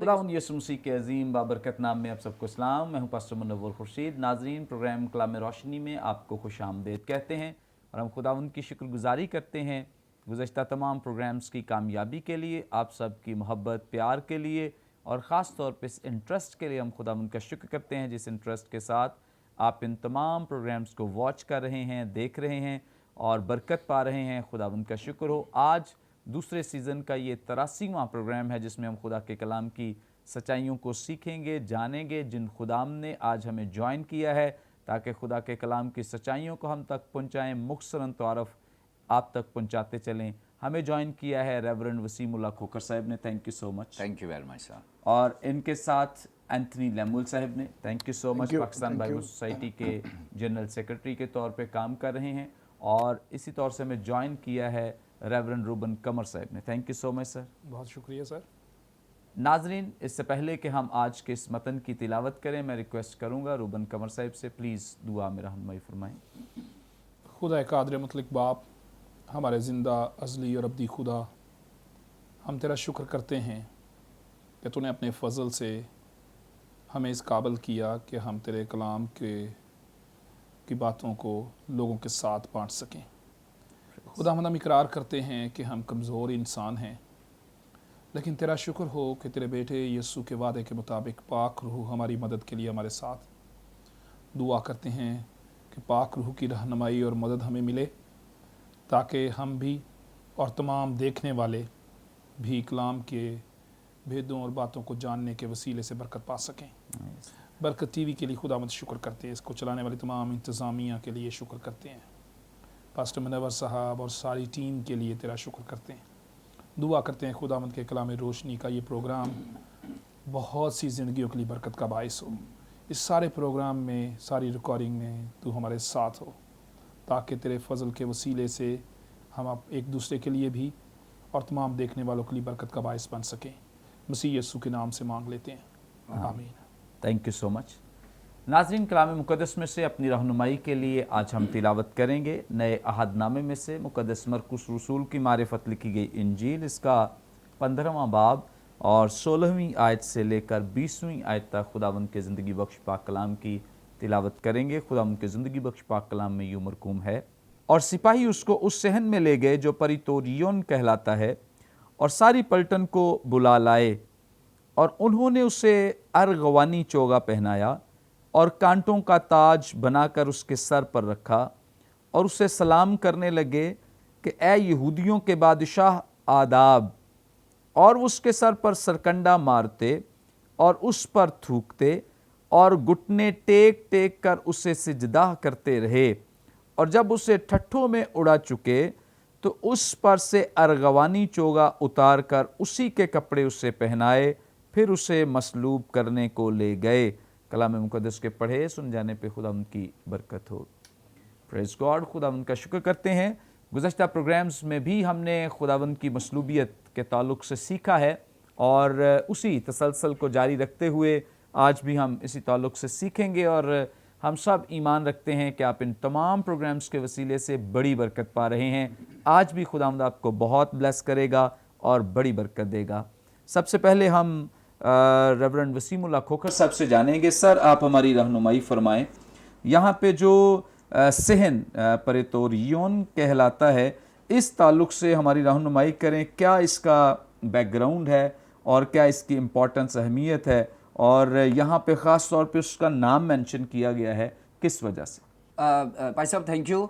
खुदावंद यीशु मसीह के अजीम बाबरकत नाम में आप सबको सलाम। मैं हूं पास्टर मुनव्वर खुर्शीद। नाजरीन, प्रोग्राम कलाम रोशनी में आपको खुश आमदीद कहते हैं और हम खुदावंद की शुक्रगुजारी करते हैं गुज़श्ता तमाम प्रोग्राम्स की कामयाबी के लिए, आप सब की मोहब्बत प्यार के लिए और ख़ास तौर पे इस इंटरेस्ट के लिए हम खुदावंद का शुक्र करते हैं जिस इंटरेस्ट के साथ आप इन तमाम प्रोग्राम्स को वॉच कर रहे हैं, देख रहे हैं और बरकत पा रहे हैं। खुदावंद का शुक्र हो। आज दूसरे सीज़न का ये 83वां प्रोग्राम है जिसमें हम खुदा के कलाम की सच्चाइयों को सीखेंगे, जानेंगे, जिन खुदाम ने आज हमें ज्वाइन किया है ताकि खुदा के कलाम की सच्चाइयों को हम तक पहुँचाएँ, मुख्तसरन तौरफ़ आप तक पहुँचाते चलें। हमें ज्वाइन किया है रेवरेंड वसीमुल्लाह खोखर साहब ने, thank you so much. Thank you very much sir. और इनके साथ एंथनी लेमुल साहब ने, thank you so much, Pakistan Bible society के जनरल सेक्रेटरी के तौर पे काम कर रहे हैं। और इसी तौर से हमें ज्वाइन किया है रेवरेंड रूबन कमर साहब ने, thank you so much sir. बहुत शुक्रिया सर। नाजरीन, इससे पहले कि हम आज के इस मतन की तिलावत करें, मैं रिक्वेस्ट करूंगा रूबन कमर साहब से प्लीज़ दुआ में रहनुमाई फरमाएं। खुदा कादिर मुतलक बाप, हमारे ज़िंदा अज़ली और अब्दी खुदा, हम तेरा शुक्र करते हैं कि तूने अपने फ़ज़ल से हमें इस काबिल किया कि हम तेरे कलाम की बातों को लोगों के साथ बांट सकें। खुदा हम इकरार करते हैं कि हम कमज़ोर इंसान हैं, लेकिन तेरा शुक्र हो कि तेरे बेटे यीशु के वादे के मुताबिक पाक रूह हमारी मदद के लिए हमारे साथ। दुआ करते हैं कि पाक रूह की रहनुमाई और मदद हमें मिले ताकि हम भी और तमाम देखने वाले भी कलाम के भेदों और बातों को जानने के वसीले से बरकत पा सकें। बरकत टीवी के लिए खुदावंद शुक्र करते हैं, इसको चलाने वाली तमाम इंतज़ामिया के लिए शुक्र करते हैं, पास्टर मुनव्वर साहब और सारी टीम के लिए तेरा शुक्र करते हैं। दुआ करते हैं खुदावंद के कलाम रोशनी का ये प्रोग्राम बहुत सी ज़िंदगियों के लिए बरकत का बायस हो। इस सारे प्रोग्राम में, सारी रिकॉर्डिंग में तू हमारे साथ हो ताकि तेरे फजल के वसीले से हम एक दूसरे के लिए भी और तमाम देखने वालों के लिए बरकत का बायस बन सकें। मसीह यीशु के नाम से मांग लेते हैं, आमीन। Thank you so much. नाज़रीन, कलाम मुक़द्दस में से अपनी रहनुमाई के लिए आज हम तिलावत करेंगे नए अहदनामे में से मुक़द्दस मरकुस रसूल की मारिफत लिखी गई इंजील, इसका 15वां बाब और 16वीं आयत से लेकर 20वीं आयत तक खुदावंद के ज़िंदगी बख्श पाक कलाम की तिलावत करेंगे। खुदावंद के ज़िंदगी बख्श पाक कलाम में यूं मरकूम है, और सिपाही उसको उस सहन में ले गए जो परितोरियोन कहलाता है और सारी पलटन को बुला लाए, और उन्होंने उसे अर्गवानी चोगा पहनाया और कांटों का ताज बनाकर उसके सर पर रखा और उसे सलाम करने लगे कि ए यहूदियों के बादशाह आदाब, और उसके सर पर सरकंडा मारते और उस पर थूकते और घुटने टेक टेक कर उसे सिजदा करते रहे, और जब उसे ठट्ठों में उड़ा चुके तो उस पर से अर्गवानी चोगा उतार कर उसी के कपड़े उसे पहनाए, फिर उसे मसलूब करने को ले गए। कलाम मुक़द्दस के पढ़े सुन जाने पे खुदा उनकी बरकत हो। Praise God. खुदा उनका शुक्र करते हैं। गुज़श्ता प्रोग्राम्स में भी हमने खुदावंद की मसलूबियत के ताल्लुक़ से सीखा है और उसी तसलसल को जारी रखते हुए आज भी हम इसी ताल्लुक़ से सीखेंगे, और हम सब ईमान रखते हैं कि आप इन तमाम प्रोग्राम्स के वसीले से बड़ी बरकत पा रहे हैं। आज भी खुदावंद आपको बहुत ब्लेस करेगा और बड़ी बरकत देगा। सबसे पहले हम रेवरेंड वसीमुल्लाह खोखर साहब से जानेंगे। सर, आप हमारी रहनुमाई फरमाएं। यहाँ पे जो सहन परितोरियोन कहलाता है, इस ताल्लुक़ से हमारी रहनुमाई करें। क्या इसका बैकग्राउंड है और क्या इसकी इम्पोर्टेंस, अहमियत है, और यहाँ पे ख़ास तौर पे उसका नाम मेंशन किया गया है, किस वजह से? भाई साहब थैंक यू।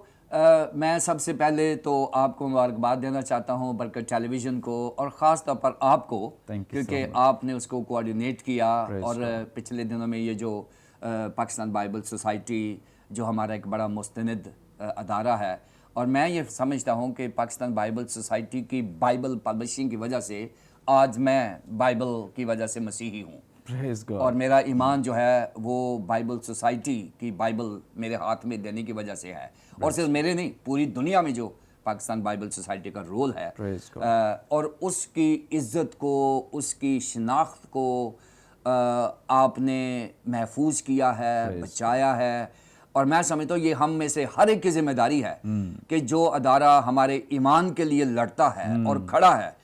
मैं सबसे पहले तो आपको मुबारकबाद देना चाहता हूँ बरकत टेलीविज़न को और ख़ास तौर पर आपको, क्योंकि आपने उसको कोऑर्डिनेट किया। और पिछले दिनों में ये जो पाकिस्तान बाइबल सोसाइटी जो हमारा एक बड़ा मुस्तनद अदारा है, और मैं ये समझता हूँ कि पाकिस्तान बाइबल सोसाइटी की बाइबल पब्लिशिंग की वजह से आज मैं बाइबल की वजह से मसीही हूँ। और मेरा ईमान जो है वो बाइबल सोसाइटी की बाइबल मेरे हाथ में देने की वजह से है, और सिर्फ मेरे नहीं, पूरी दुनिया में जो पाकिस्तान बाइबल सोसाइटी का रोल है और उसकी इज़्ज़त को, उसकी शनाख्त को आपने महफूज किया है, बचाया है। और मैं समझता हूँ ये हम में से हर एक की जिम्मेदारी है कि जो अदारा हमारे ईमान के लिए लड़ता है और खड़ा है,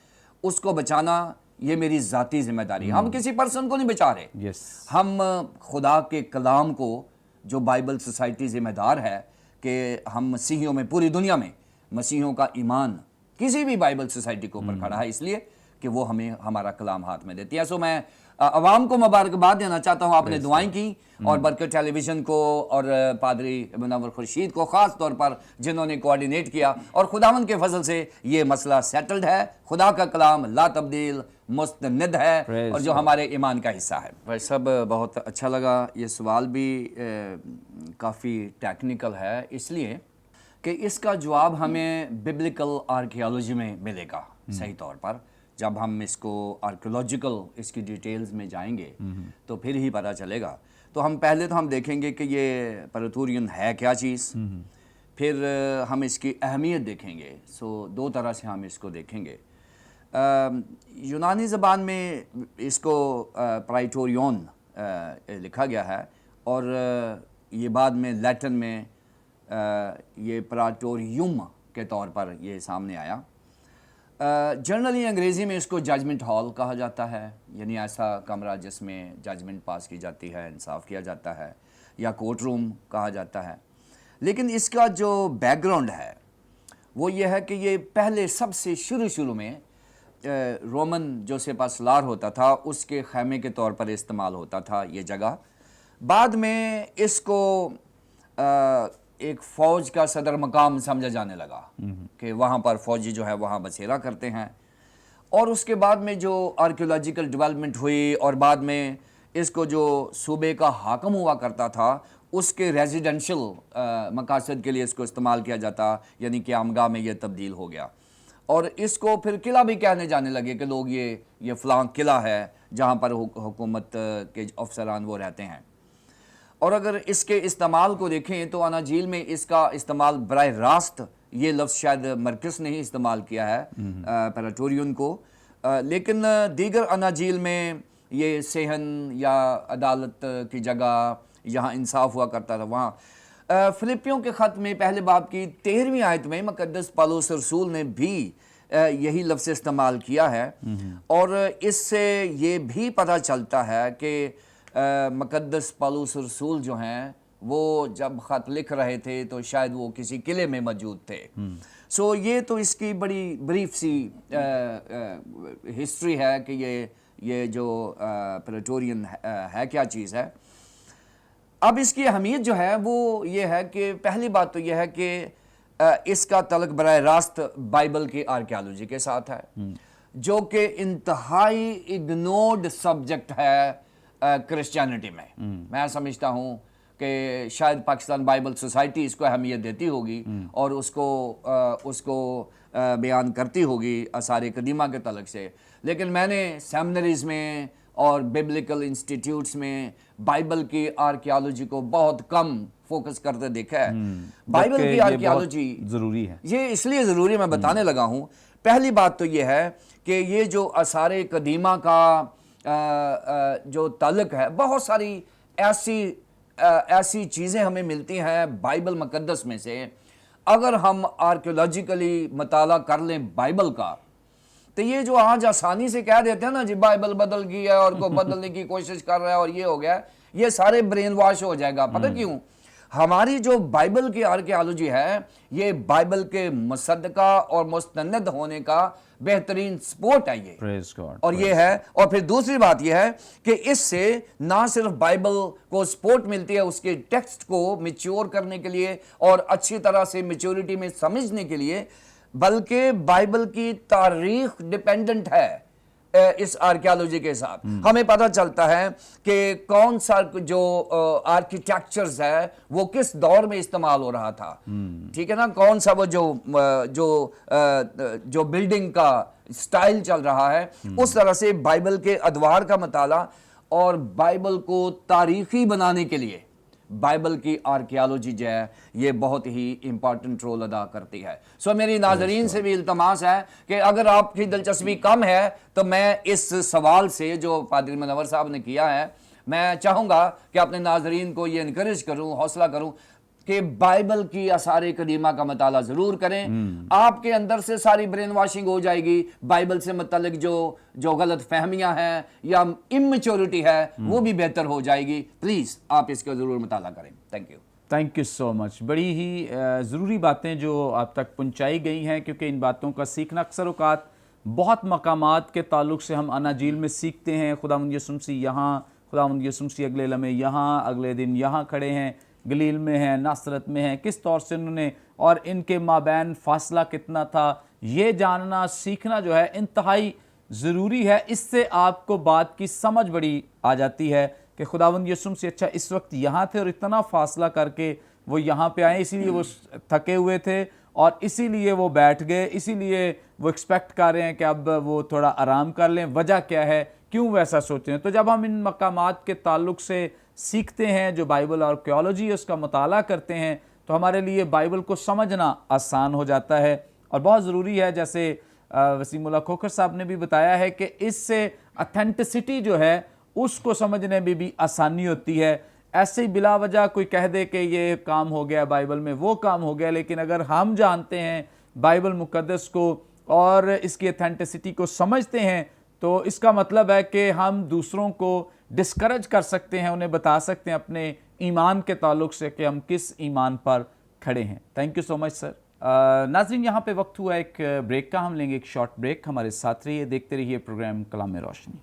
उसको बचाना یہ میری ذاتی ذمہ داری ہے. ہم کسی پرسن کو نہیں بچا رہے, یس ہم خدا کے کلام کو, جو بائبل سوسائٹی ذمہ دار ہے کہ ہم مسیحیوں میں, پوری دنیا میں مسیحیوں کا ایمان کسی بھی بائبل سوسائٹی کے اوپر کھڑا ہے, اس لیے کہ وہ ہمیں ہمارا کلام ہاتھ میں دیتی ہے. سو میں عوام کو مبارکباد دینا چاہتا ہوں, آپ نے دعائیں کی, اور برکت ٹیلی ویژن کو اور پادری منور خورشید کو خاص طور پر جنہوں نے کوآرڈینیٹ کیا, اور خداوند کے فضل سے یہ مسئلہ سیٹلڈ ہے. خدا کا کلام لا تبدیل مستند ہے اور جو ہمارے ایمان کا حصہ ہے. بھائی سب بہت اچھا لگا. یہ سوال بھی کافی ٹیکنیکل ہے, اس لیے کہ اس کا جواب ہمیں ببلیکل آرکیالوجی میں ملے گا صحیح طور پر. جب ہم اس کو آرکیولوجیکل اس کی ڈیٹیلز میں جائیں گے تو پھر ہی پتہ چلے گا. تو ہم پہلے تو ہم دیکھیں گے کہ یہ پریٹورین ہے کیا چیز, پھر ہم اس کی اہمیت دیکھیں گے. سو دو طرح سے ہم اس کو دیکھیں گے. یونانی زبان میں اس کو پرائٹوریون لکھا گیا ہے, اور یہ بعد میں لیٹن میں یہ پراٹوریوم کے طور پر یہ سامنے آیا. جنرلی انگریزی میں اس کو ججمنٹ ہال کہا جاتا ہے, یعنی ایسا کمرہ جس میں ججمنٹ پاس کی جاتی ہے, انصاف کیا جاتا ہے, یا کورٹ روم کہا جاتا ہے. لیکن اس کا جو بیک گراؤنڈ ہے وہ یہ ہے کہ یہ پہلے سب سے شروع میں رومن جو سپاسلار ہوتا تھا اس کے خیمے کے طور پر استعمال ہوتا تھا یہ جگہ. بعد میں اس کو ایک فوج کا صدر مقام سمجھا جانے لگا کہ وہاں پر فوجی جو ہے وہاں بسیرا کرتے ہیں. اور اس کے بعد میں جو آرکیولوجیکل ڈیولپمنٹ ہوئی, اور بعد میں اس کو جو صوبے کا حاکم ہوا کرتا تھا اس کے ریزیڈنشل مقاصد کے لیے اس کو استعمال کیا جاتا, یعنی کہ عامگاہ میں یہ تبدیل ہو گیا. اور اس کو پھر قلعہ بھی کہنے جانے لگے کہ لوگ یہ فلاں قلعہ ہے جہاں پر حکومت کے افسران وہ رہتے ہیں. اور اگر اس کے استعمال کو دیکھیں تو اناجیل میں اس کا استعمال براہ راست, یہ لفظ شاید مرکز نے ہی استعمال کیا ہے پریٹورین کو, لیکن دیگر اناجیل میں یہ صحن یا عدالت کی جگہ جہاں انصاف ہوا کرتا تھا وہاں. فلپیوں کے خط میں پہلے باب کی 13ویں آیت میں مقدس پالوس رسول نے بھی یہی لفظ استعمال کیا ہے, اور اس سے یہ بھی پتہ چلتا ہے کہ مقدس پالوس رسول جو ہیں وہ جب خط لکھ رہے تھے تو شاید وہ کسی قلعے میں موجود تھے. سو یہ تو اس کی بڑی بریف سی ہسٹری ہے کہ یہ جو پریٹورین ہے کیا چیز ہے. اب اس کی اہمیت جو ہے وہ یہ ہے کہ پہلی بات تو یہ ہے کہ اس کا تعلق براہ راست بائبل کی آرکیالوجی کے ساتھ ہے, جو کہ انتہائی اگنورڈ سبجیکٹ ہے کرسچینٹی میں. میں سمجھتا ہوں کہ شاید پاکستان بائبل سوسائٹی اس کو اہمیت دیتی ہوگی اور اس کو بیان کرتی ہوگی آثار قدیمہ کے تعلق سے, لیکن میں نے سیمنریز میں اور بیبلیکل انسٹیٹیوٹس میں بائبل کی آرکیالوجی کو بہت کم فوکس کرتے دیکھا ہے. بائبل کی آرکیالوجی ضروری ہے, یہ اس لیے ضروری میں بتانے لگا ہوں. پہلی بات تو یہ ہے کہ یہ جو آثار قدیمہ کا جو تعلق ہے, بہت ساری ایسی چیزیں ہمیں ملتی ہیں بائبل مقدس میں سے. اگر ہم آرکیولوجیکلی مطالعہ کر لیں بائبل کا تو یہ جو آج آسانی سے کہہ دیتے ہیں نا جی بائبل بدل گئی ہے اور کو بدلنے کی کوشش کر رہا ہے اور یہ ہو گیا, یہ سارے برین واش ہو جائے گا. پتہ کیوں؟ ہماری جو بائبل کی آرکیالوجی ہے یہ بائبل کے مصدقہ اور مستند ہونے کا بہترین سپورٹ ہے یہ, اور یہ ہے. اور پھر دوسری بات یہ ہے کہ اس سے نہ صرف بائبل کو سپورٹ ملتی ہے اس کے ٹیکسٹ کو میچور کرنے کے لیے اور اچھی طرح سے میچورٹی میں سمجھنے کے لیے, بلکہ بائبل کی تاریخ ڈیپینڈنٹ ہے اس آرکیالوجی کے ساتھ. ہمیں پتہ چلتا ہے کہ کون سا جو آرکیٹیکچرز ہے وہ کس دور میں استعمال ہو رہا تھا, ٹھیک ہے نا, کون سا وہ جو بلڈنگ کا سٹائل چل رہا ہے. اس طرح سے بائبل کے ادوار کا مطالعہ اور بائبل کو تاریخی بنانے کے لیے بائبل کی آرکیالوجی جو ہے یہ بہت ہی امپورٹنٹ رول ادا کرتی ہے. سو میری ناظرین سے بھی التماس ہے کہ اگر آپ کی دلچسپی کم ہے تو میں اس سوال سے جو پادری منور صاحب نے کیا ہے, میں چاہوں گا کہ اپنے ناظرین کو یہ انکریج کروں, حوصلہ کروں کہ بائبل کی آثار کریمہ کا مطالعہ ضرور کریں. آپ کے اندر سے ساری برین واشنگ ہو جائے گی. بائبل سے متعلق جو غلط فہمیاں ہیں یا اممیچورٹی ہے وہ بھی بہتر ہو جائے گی. پلیز آپ اس کا ضرور مطالعہ کریں. تھینک یو سو مچ. بڑی ہی ضروری باتیں جو آپ تک پہنچائی گئی ہیں، کیونکہ ان باتوں کا سیکھنا اکثر اوقات بہت مقامات کے تعلق سے ہم اناجیل میں سیکھتے ہیں. خداوند یسوع مسیح یہاں، خداوند یسوع مسیح اگلے لمحے یہاں، اگلے دن یہاں کھڑے ہیں، گلیل میں ہیں، ناصرت میں ہیں، کس طور سے انہوں نے، اور ان کے مابین فاصلہ کتنا تھا. یہ جاننا سیکھنا جو ہے انتہائی ضروری ہے. اس سے آپ کو بات کی سمجھ بڑی آ جاتی ہے کہ خداوند یسوع مسیح اچھا اس وقت یہاں تھے اور اتنا فاصلہ کر کے وہ یہاں پہ آئے، اسی لیے وہ تھکے ہوئے تھے اور اسی لیے وہ بیٹھ گئے، اسی لیے وہ ایکسپیکٹ کر رہے ہیں کہ اب وہ تھوڑا آرام کر لیں. وجہ کیا ہے، کیوں ویسا سوچیں؟ تو جب ہم ان مقامات کے تعلق سے سیکھتے ہیں، جو بائبل اور آرکیالوجی ہے اس کا مطالعہ کرتے ہیں، تو ہمارے لیے بائبل کو سمجھنا آسان ہو جاتا ہے. اور بہت ضروری ہے، جیسے وسیم اللہ کھوکھر صاحب نے بھی بتایا ہے، کہ اس سے اتھینٹسٹی جو ہے اس کو سمجھنے میں بھی آسانی ہوتی ہے. ایسے ہی بلا وجہ کوئی کہہ دے کہ یہ کام ہو گیا بائبل میں، وہ کام ہو گیا، لیکن اگر ہم جانتے ہیں بائبل مقدس کو اور اس کی اتھینٹسٹی کو سمجھتے ہیں، تو اس کا مطلب ہے کہ ہم دوسروں کو ڈسکریج کر سکتے ہیں، انہیں بتا سکتے ہیں اپنے ایمان کے تعلق سے کہ ہم کس ایمان پر کھڑے ہیں. تھینک یو سو مچ سر. ناظرین، یہاں پہ وقت ہوا ایک بریک کا. ہم لیں گے ایک شارٹ بریک. ہمارے ساتھ رہیے، دیکھتے رہیے پروگرام کلام روشنی.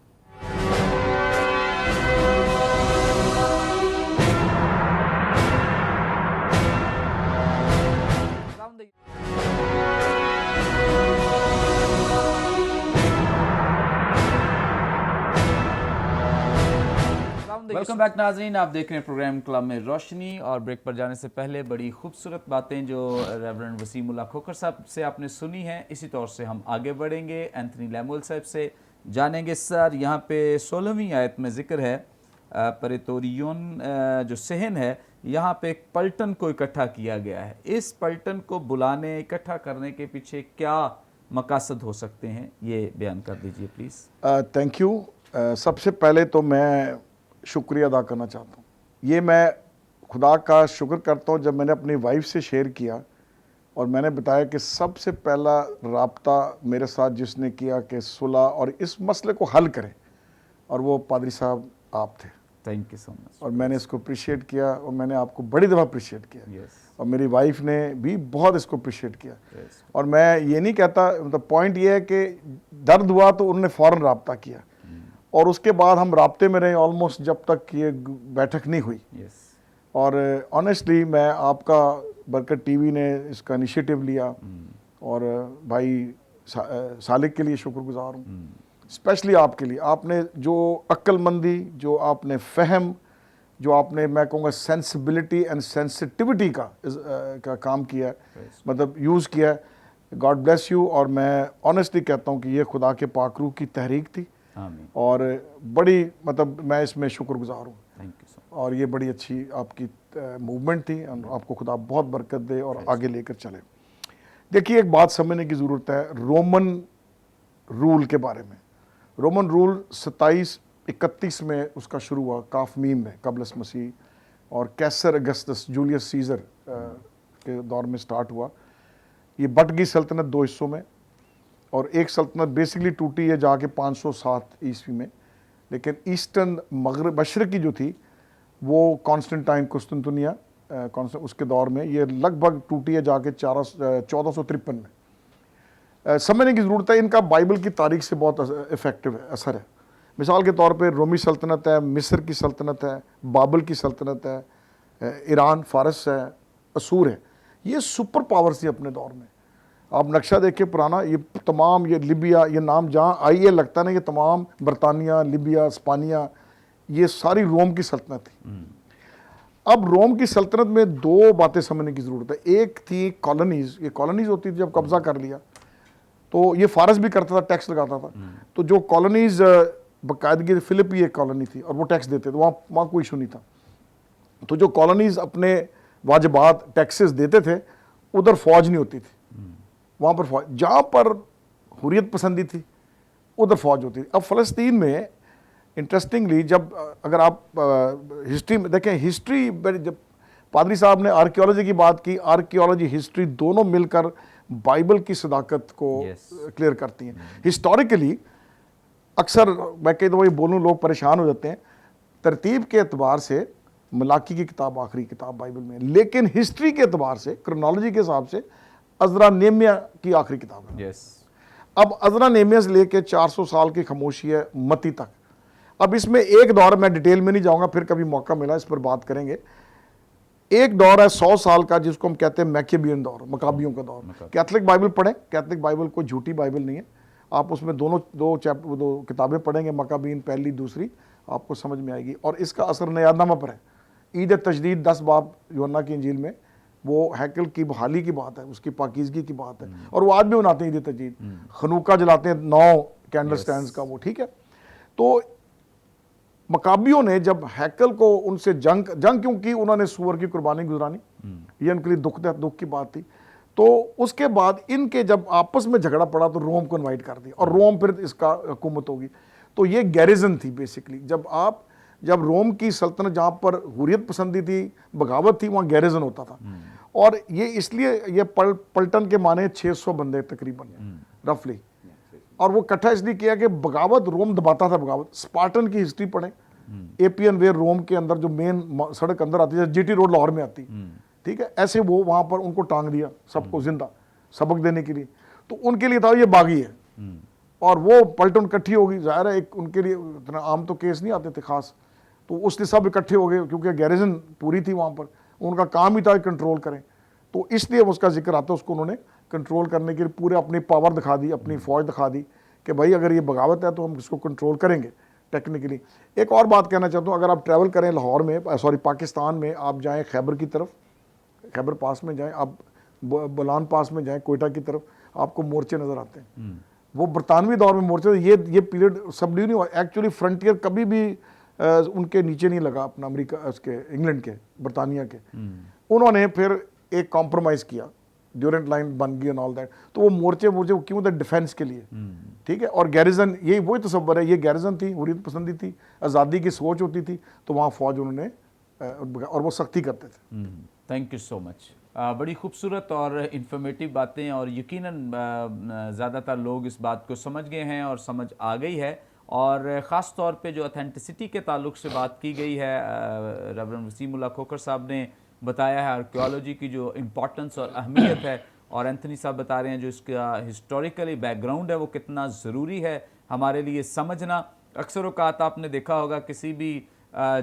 ویلکم بیک ناظرین، آپ دیکھ رہے ہیں پروگرام کلام روشنی. اور بریک پر جانے سے پہلے بڑی خوبصورت باتیں جو ریورنڈ وسیم اللہ کھوکھر صاحب سے آپ نے سنی ہیں، اسی طور سے ہم آگے بڑھیں گے. اینتھنی لیمول صاحب سے جانیں گے. سر، یہاں پہ 16ویں آیت میں ذکر ہے پریتوریون جو صحن ہے، یہاں پہ ایک پلٹن کو اکٹھا کیا گیا ہے. اس پلٹن کو بلانے، اکٹھا کرنے کے پیچھے کیا مقاصد ہو سکتے ہیں، یہ بیان کر دیجئے پلیز. Thank you. سب سے پہلے تو میں شکریہ ادا کرنا چاہتا ہوں. یہ میں خدا کا شکر کرتا ہوں جب میں نے اپنی وائف سے شیئر کیا اور میں نے بتایا کہ سب سے پہلا رابطہ میرے ساتھ جس نے کیا کہ صلح اور اس مسئلے کو حل کریں، اور وہ پادری صاحب آپ تھے. تھینک یو سو مچ. اور میں نے اس کو اپریشیٹ کیا، اور میں نے آپ کو بڑی دفعہ اپریشیٹ کیا. اور میری وائف نے بھی بہت اس کو اپریشیٹ کیا. اور میں یہ نہیں کہتا، مطلب پوائنٹ یہ ہے کہ درد ہوا تو انہوں نے فوراً رابطہ کیا، اور اس کے بعد ہم رابطے میں رہے آلموسٹ جب تک یہ بیٹھک نہیں ہوئی. اور آنیسٹلی میں آپ کا برکت ٹی وی نے اس کا انیشیٹو لیا، اور بھائی سالک کے لیے شکر گزار ہوں، اسپیشلی آپ کے لیے. آپ نے جو عقل مندی، جو آپ نے فہم، جو آپ نے، میں کہوں گا سینسبلٹی اینڈ سینسٹیوٹی کا کام کیا ہے، مطلب یوز کیا ہے. God bless you. اور میں آنیسٹلی کہتا ہوں کہ یہ خدا کے پاک روح کی تحریک تھی، اور بڑی، مطلب میں اس میں شکر گزار ہوں. اور یہ بڑی اچھی آپ کی موومنٹ تھی. آپ کو خدا بہت برکت دے اور آگے لے کر چلے. دیکھیے، ایک بات سمجھنے کی ضرورت ہے رومن رول کے بارے میں. رومن رول 2731 میں اس کا شروع ہوا، کاف میم میں، قبل مسیح، اور کیسر اگسٹس جولیس سیزر کے دور میں سٹارٹ ہوا. یہ بٹ گئی سلطنت 2 حصوں میں، اور ایک سلطنت بیسکلی ٹوٹی ہے جا کے 507 عیسوی میں. لیکن ایسٹرن مغرب مشرقی جو تھی وہ کانسٹنٹائن قسطنطنیہ اس کے دور میں، یہ لگ بھگ ٹوٹی ہے جا کے 1453 میں. سمجھنے کی ضرورت ہے، ان کا بائبل کی تاریخ سے بہت افیکٹو اثر ہے. مثال کے طور پہ رومی سلطنت ہے، مصر کی سلطنت ہے، بابل کی سلطنت ہے، ایران، فارس ہے، اسور ہے. یہ سپر پاورز تھی اپنے دور میں. آپ نقشہ دیکھیں پرانا، یہ تمام، یہ لیبیا، یہ نام جہاں آئی ہے لگتا نا، یہ تمام برطانیہ، لیبیا، اسپانیہ، یہ ساری روم کی سلطنت تھی. اب روم کی سلطنت میں 2 باتیں سمجھنے کی ضرورت ہے. ایک تھی کالونیز. یہ کالونیز ہوتی تھی، جب قبضہ کر لیا تو یہ فارس بھی کرتا تھا، ٹیکس لگاتا تھا. تو جو کالونیز باقاعدگی، فلپی ایک کالونی تھی اور وہ ٹیکس دیتے تھے، وہاں کوئی ایشو نہیں تھا. تو جو کالونیز اپنے واجبات، ٹیکسز دیتے تھے، ادھر فوج نہیں ہوتی تھی. وہاں پر فوج، جہاں پر حریت پسندی تھی ادھر فوج ہوتی تھی. اب فلسطین میں انٹرسٹنگلی، جب اگر آپ ہسٹری میں دیکھیں، ہسٹری جب पादरी साहब ने आर्कियोलॉजी की बात की, आर्कियोलॉजी हिस्ट्री दोनों मिलकर बाइबल की सदाकत को क्लियर करती हैं। हिस्टोरिकली अक्सर मैं कई दफ़ा ये बोलूँ लोग परेशान हो जाते हैं, तरतीब के एतबार से मलाकी की किताब आखिरी किताब बाइबल में, लेकिन हिस्ट्री के एतबार से क्रोनोलॉजी के हिसाब से अज़रा नेहमिया की आखिरी किताब है। अब अज़रा नेहमिया से लेके 400 साल की खामोशी है मत्ती तक। अब इसमें एक दौर, मैं डिटेल में नहीं जाऊंगा, फिर कभी मौका मिला इस पर बात करेंगे। एक दौर है 100 साल का जिसको हम कहते हैं मैकेबियन दौर, मकाबियों का दौर। कैथलिक बाइबल पढ़ें, कैथलिक बाइबल कोई झूठी बाइबल नहीं है, आप उसमें दो किताबें पढ़ेंगे, मकाबीन पहली दूसरी, आपको समझ में आएगी। और इसका असर नयानामा पर है। ईद तजदीद 10 बाब यूहन्ना की इंजील में वो हैकल की बहाली की बात है, उसकी पाकीज़गी की बात है, और वो आज भी मनाते हैं ईद तजदीद, खनूका जलाते हैं 9 कैंडल स्टैंड्स का वो, ठीक है। तो मकाबियों ने जब हैकल को उनसे जंग क्योंकि उन्होंने सूअर की कुर्बानी गुजरानी, ये उनके लिए दुख की बात थी। तो उसके बाद इनके जब आपस में झगड़ा पड़ा तो रोम को इनवाइट कर दिया, और रोम फिर इसका हुकूमत होगी। तो ये गैरिजन थी बेसिकली। जब रोम की सल्तनत जहाँ पर हुर्रियत पसंदी थी, बगावत थी, वहाँ गैरिजन होता था। और ये इसलिए ये पलटन के माने 600 बंदे तकरीबन रफली, और वो इकट्ठा इसलिए किया कि बगावत रोम दबाता था बगावत। स्पार्टन की हिस्ट्री पढ़ें, एपियन वे रोम के अंदर जो मेन सड़क अंदर आती है, जीटी रोड लाहौर में आती, ठीक है, ऐसे वो वहाँ पर उनको टांग दिया सबको जिंदा सबक देने के लिए। तो उनके लिए था ये बागी है, और वो पलटन इकट्ठी होगी, ज़ाहिर है एक उनके लिए इतना आम तो केस नहीं आते थे खास, तो उसलिए सब इकट्ठे हो गए क्योंकि गैरिजन पूरी थी वहाँ पर, उनका काम ही था कंट्रोल करें। तो इसलिए उसका जिक्र आता है, उसको उन्होंने कंट्रोल करने के लिए पूरे अपनी पावर दिखा दी, अपनी फौज दिखा दी कि भाई अगर ये बगावत है तो हम इसको कंट्रोल करेंगे टेक्निकली। एक और बात कहना चाहता हूँ, अगर आप ट्रैवल करें लाहौर में, पाकिस्तान में, आप जाएँ खैबर की तरफ, खैबर पास में जाएँ, आप बोलान पास में जाएँ, कोयटा की तरफ, आपको मोर्चे नज़र आते हैं। वो बरतानवी दौर में मोर्चे, ये पीरियड सबड्यू नहीं हुआ एक्चुअली। फ्रंटियर कभी भी उनके नीचे नहीं लगा अपना, अमेरिका उसके, इंग्लैंड के, बरतानिया के। उन्होंने फिर एक कॉम्प्रोमाइज़ किया, ड्यूरेंट लाइन बन गई एंड ऑल दैट। तो वो मोर्चे क्यों थे? डिफेंस के लिए, ठीक है। और गैरिजन, यही वही तसव्वुर है, ये गैरिजन थी, हुर्रियत पसंदी थी, आज़ादी की सोच होती थी, तो वहाँ फ़ौज उन्होंने, और वो सख्ती करते थे। Thank you so much. बड़ी खूबसूरत और इन्फॉर्मेटिव बातें, और यकीनन ज़्यादातर लोग इस बात को समझ गए हैं और समझ आ गई है। और ख़ास तौर पे जो ऑथेंटिसिटी के ताल्लुक से बात की गई है, रेवरेंड वसीमुल्लाह खोखर साहब ने बताया है आर्कियोलॉजी की जो इम्पोर्टेंस और अहमियत है, और एंथनी साहब बता रहे हैं जो इसका हिस्टोरिकली बैकग्राउंड है वो कितना ज़रूरी है हमारे लिए समझना। अक्सर औक़ात आपने देखा होगा किसी भी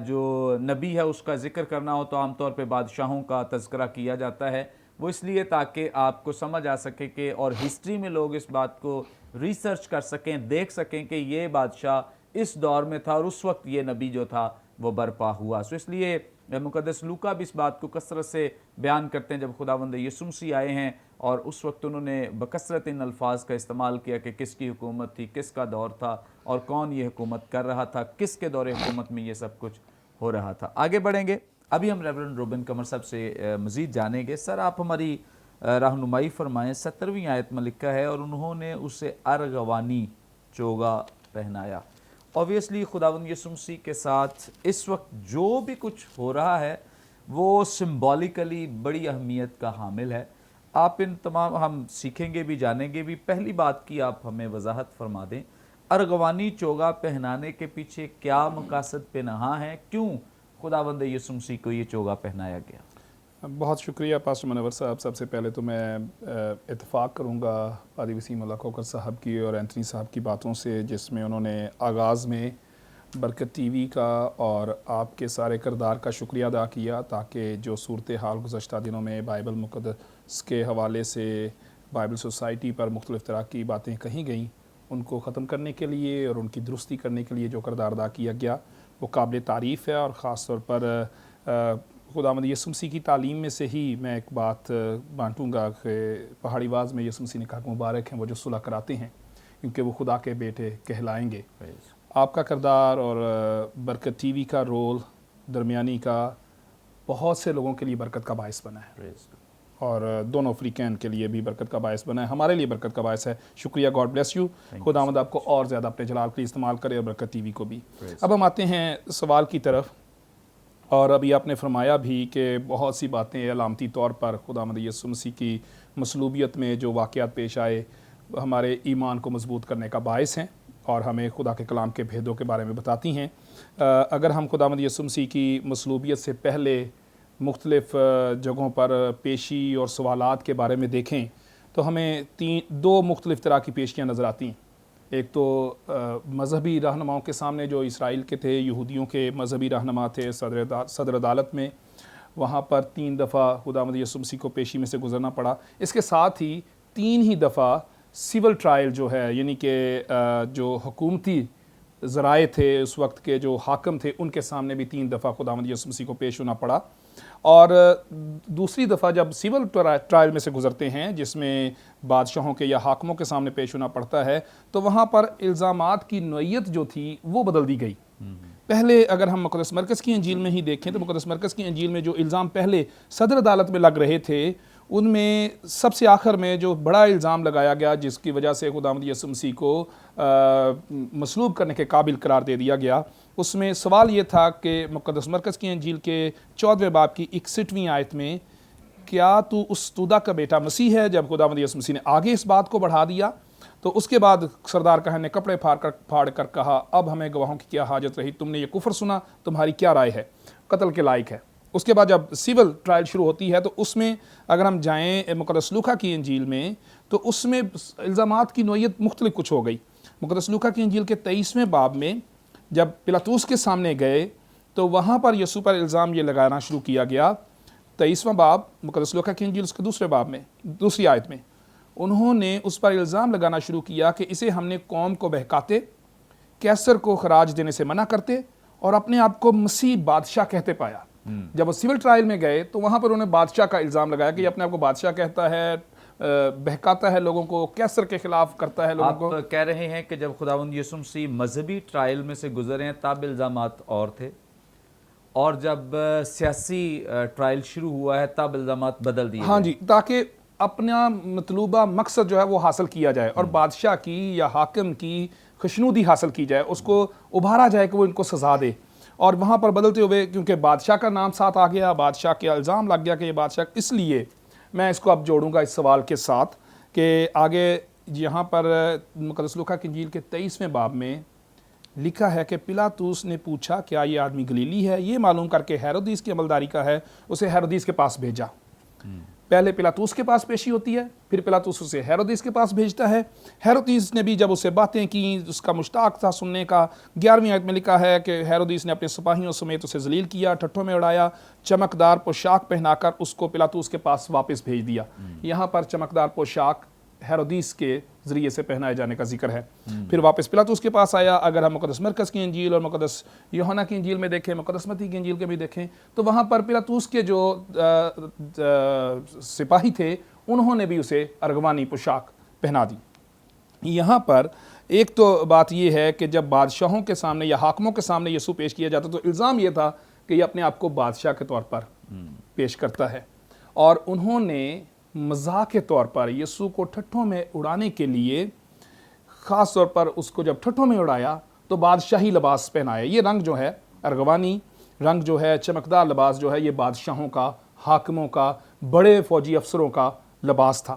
जो नबी है उसका ज़िक्र करना हो तो आमतौर पे बादशाहों का तज़किरा किया जाता है, वो इसलिए ताकि आपको समझ आ सके कि, और हिस्ट्री में लोग इस बात को रिसर्च कर सकें, देख सकें कि ये बादशाह इस दौर में था और उस वक्त ये नबी जो था वो बर्पा हुआ। सो इसलिए मुक़द्दस लूका भी इस बात को कसरत से बयान करते हैं, जब खुदावंद यीशु मसीह आए हैं और उस वक्त उन्होंने बकसरत इन अल्फाज का इस्तेमाल किया कि किसकी हुकूमत थी, किसका दौर था, और कौन ये हुकूमत कर रहा था, किसके दौरे हुकूमत में ये सब कुछ हो रहा था। आगे बढ़ेंगे, अभी हम रेवरेंड रूबेन कमर साहब से मज़ीद जानेंगे। सर, आप हमारी रहनुमाई फरमाएँ। 17वीं आयत में लिखा है, और उन्होंने उसे अरगवानी चोगा पहनाया। ऑब्वियसली खुदावंद यीशु मसीह के साथ इस वक्त जो भी कुछ हो रहा है वो सिंबॉलिकली बड़ी अहमियत का हामिल है। आप इन तमाम, हम सीखेंगे भी, जानेंगे भी। पहली बात की आप हमें वजाहत फरमा दें, अरगवानी चोगा पहनाने के पीछे क्या मकासद पे नहा है, क्यों खुदावंद यीशु मसीह को ये चोगा पहनाया गया? बहुत शुक्रिया पास्टर मनवर साहब। सबसे पहले तो मैं इत्तेफाक करूंगा पादरी वसीमुल्लाह खोखर साहब की और एंथनी साहब की बातों से, जिसमें उन्होंने आगाज़ में बरकत टीवी का और आपके सारे किरदार का शुक्रिया अदा किया, ताकि जो सूरत हाल गुज़श्ता दिनों में बाइबल मुक़द्दस के हवाले से बाइबल सोसाइटी पर मुख्तलिफ़ तरह की बातें कही गईं, उनको ख़त्म करने के लिए और उनकी दुरुस्ती करने के लिए जो किरदार अदा किया गया वो काबिल तारीफ़ है। और ख़ास तौर पर खुदावंद यीशु मसीह की तालीम में से ही मैं एक बात बांटूँगा कि पहाड़ी वाज में यीशु मसीह ने कहा कि मुबारक हैं वो जो सुलह कराते हैं, क्योंकि वो खुदा के बेटे कहलाएंगे। आपका किरदार और बरकत टीवी का रोल दरमियानी का बहुत से लोगों के लिए बरकत का बायस बना है, और दोनों अफ्रीकन के लिए भी बरकत का बायस बना है, हमारे लिए बरकत का बायस है। शुक्रिया, गॉड ब्लेस यू। खुदावंद आपको और ज़्यादा अपने जलाल के लिए इस्तेमाल करे, और बरकत टीवी को भी। अब हम आते हैं सवाल की तरफ, اور ابھی آپ نے فرمایا بھی کہ بہت سی باتیں علامتی طور پر خداوند یسوع مسیح کی مصلوبیت میں جو واقعات پیش آئے ہمارے ایمان کو مضبوط کرنے کا باعث ہیں اور ہمیں خدا کے کلام کے بھیدوں کے بارے میں بتاتی ہیں۔ اگر ہم خداوند یسوع مسیح کی مصلوبیت سے پہلے مختلف جگہوں پر پیشی اور سوالات کے بارے میں دیکھیں تو ہمیں دو مختلف طرح کی پیشیاں نظر آتی ہیں۔ ایک تو مذہبی رہنماؤں کے سامنے جو اسرائیل کے تھے، یہودیوں کے مذہبی رہنما تھے صدر عدالت میں، وہاں پر 3 دفعہ خداوند یسوع مسیح کو پیشی میں سے گزرنا پڑا۔ اس کے ساتھ ہی 3 ہی دفعہ سول ٹرائل جو ہے، یعنی کہ جو حکومتی ذرائع تھے اس وقت کے جو حاکم تھے ان کے سامنے بھی 3 دفعہ خداوند یسوع مسیح کو پیش ہونا پڑا۔ اور دوسری دفعہ جب سول ٹرائل میں سے گزرتے ہیں جس میں بادشاہوں کے یا حاکموں کے سامنے پیش ہونا پڑتا ہے تو وہاں پر الزامات کی نوعیت جو تھی وہ بدل دی گئی۔ پہلے اگر ہم مقدس مرکز کی انجیل میں ہی دیکھیں تو مقدس مرکز کی انجیل میں جو الزام پہلے صدر عدالت میں لگ رہے تھے ان میں سب سے آخر میں جو بڑا الزام لگایا گیا جس کی وجہ سے خداوند یسوع مسیح کو مصلوب کرنے کے قابل قرار دے دیا گیا، اس میں سوال یہ تھا کہ مقدس مرکز کی انجیل کے 14ویں باب کی 61ویں آیت میں کیا تو اس استودہ کا بیٹا مسیح ہے؟ جب خداوند یسوع مسیح نے آگے اس بات کو بڑھا دیا تو اس کے بعد سردار کہن نے کپڑے پھاڑ کر کہا اب ہمیں گواہوں کی کیا حاجت رہی، تم نے یہ کفر سنا، تمہاری کیا رائے ہے، قتل کے لائق ہے۔ اس کے بعد جب سول ٹرائل شروع ہوتی ہے تو اس میں اگر ہم جائیں مقدس لوکا کی انجیل میں تو اس میں الزامات کی نوعیت مختلف کچھ ہو گئی۔ مقدس لوکا کی انجیل کے 23ویں باب میں جب پلاطوس کے سامنے گئے تو وہاں پر یسوع پر الزام یہ لگانا شروع کیا گیا۔ 23واں باب مقدس لوکا کی انجیل اس کے 2 باب میں 2 آیت میں انہوں نے اس پر الزام لگانا شروع کیا کہ اسے ہم نے قوم کو بہکاتے، کیسر کو خراج دینے سے منع کرتے اور اپنے آپ کو مسیح بادشاہ کہتے پایا۔ جب وہ سول ٹرائل میں گئے تو وہاں پر انہوں نے بادشاہ کا الزام لگایا کہ یہ اپنے آپ کو بادشاہ کہتا ہے، بہکاتا ہے لوگوں کو، کیسر کے خلاف کرتا ہے لوگوں کو۔ آپ کہہ رہے ہیں کہ جب خداوند یسوع مسیح مذہبی ٹرائل میں سے گزرے ہیں تب الزامات اور تھے، اور جب سیاسی ٹرائل شروع ہوا ہے تب الزامات بدل دیے۔ ہاں جی، تاکہ اپنا مطلوبہ مقصد جو ہے وہ حاصل کیا جائے اور بادشاہ کی یا حاکم کی خوشنودی حاصل کی جائے، اس کو ابھارا جائے کہ وہ ان کو سزا دے۔ اور وہاں پر بدلتے ہوئے کیونکہ بادشاہ کا نام ساتھ آ گیا، بادشاہ کے الزام لگ گیا کہ یہ بادشاہ، اس لیے میں اس کو اب جوڑوں گا اس سوال کے ساتھ کہ آگے یہاں پر مقدس لوکا کی انجیل کے 23ویں باب میں لکھا ہے کہ پلاطوس نے پوچھا کیا یہ آدمی گلیلی ہے؟ یہ معلوم کر کے ہیرودیس کی عملداری کا ہے، اسے ہیرودیس کے پاس بھیجا۔ پہلے پلاطوس کے پاس پیشی ہوتی ہے، پھر پلاطوس اسے ہیرودیس کے پاس بھیجتا ہے۔ ہیرودیس نے بھی جب اسے باتیں کی، اس کا مشتاق تھا سننے کا۔ 11ویں آیت میں لکھا ہے کہ ہیرودیس نے اپنے سپاہیوں سمیت اسے ذلیل کیا، ٹھٹھوں میں اڑایا، چمکدار پوشاک پہنا کر اس کو پلاطوس کے پاس واپس بھیج دیا۔ یہاں پر چمکدار پوشاک ہیرودیس کے ذریعے سے پہنائے جانے کا ذکر ہے۔ پھر واپس پلاطوس کے پاس آیا۔ اگر ہم مقدس مرکز کی انجیل اور مقدس یوحنا کی انجیل میں دیکھیں، مقدس متی کی انجیل کے بھی دیکھیں تو وہاں پر پلاطوس کے جو سپاہی تھے انہوں نے بھی اسے ارغوانی پوشاک پہنا دی۔ یہاں پر ایک تو بات یہ ہے کہ جب بادشاہوں کے سامنے یا حاکموں کے سامنے یسوع پیش کیا جاتا تو الزام یہ تھا کہ یہ اپنے آپ کو بادشاہ کے طور پر پیش کرتا ہے، اور انہوں نے مزاح کے طور پر یسوع کو ٹھٹھوں میں اڑانے کے لیے خاص طور پر اس کو جب ٹھٹھوں میں اڑایا تو بادشاہی لباس پہنایا۔ یہ رنگ جو ہے ارغوانی رنگ جو ہے، چمکدار لباس جو ہے، یہ بادشاہوں کا، حاکموں کا، بڑے فوجی افسروں کا لباس تھا،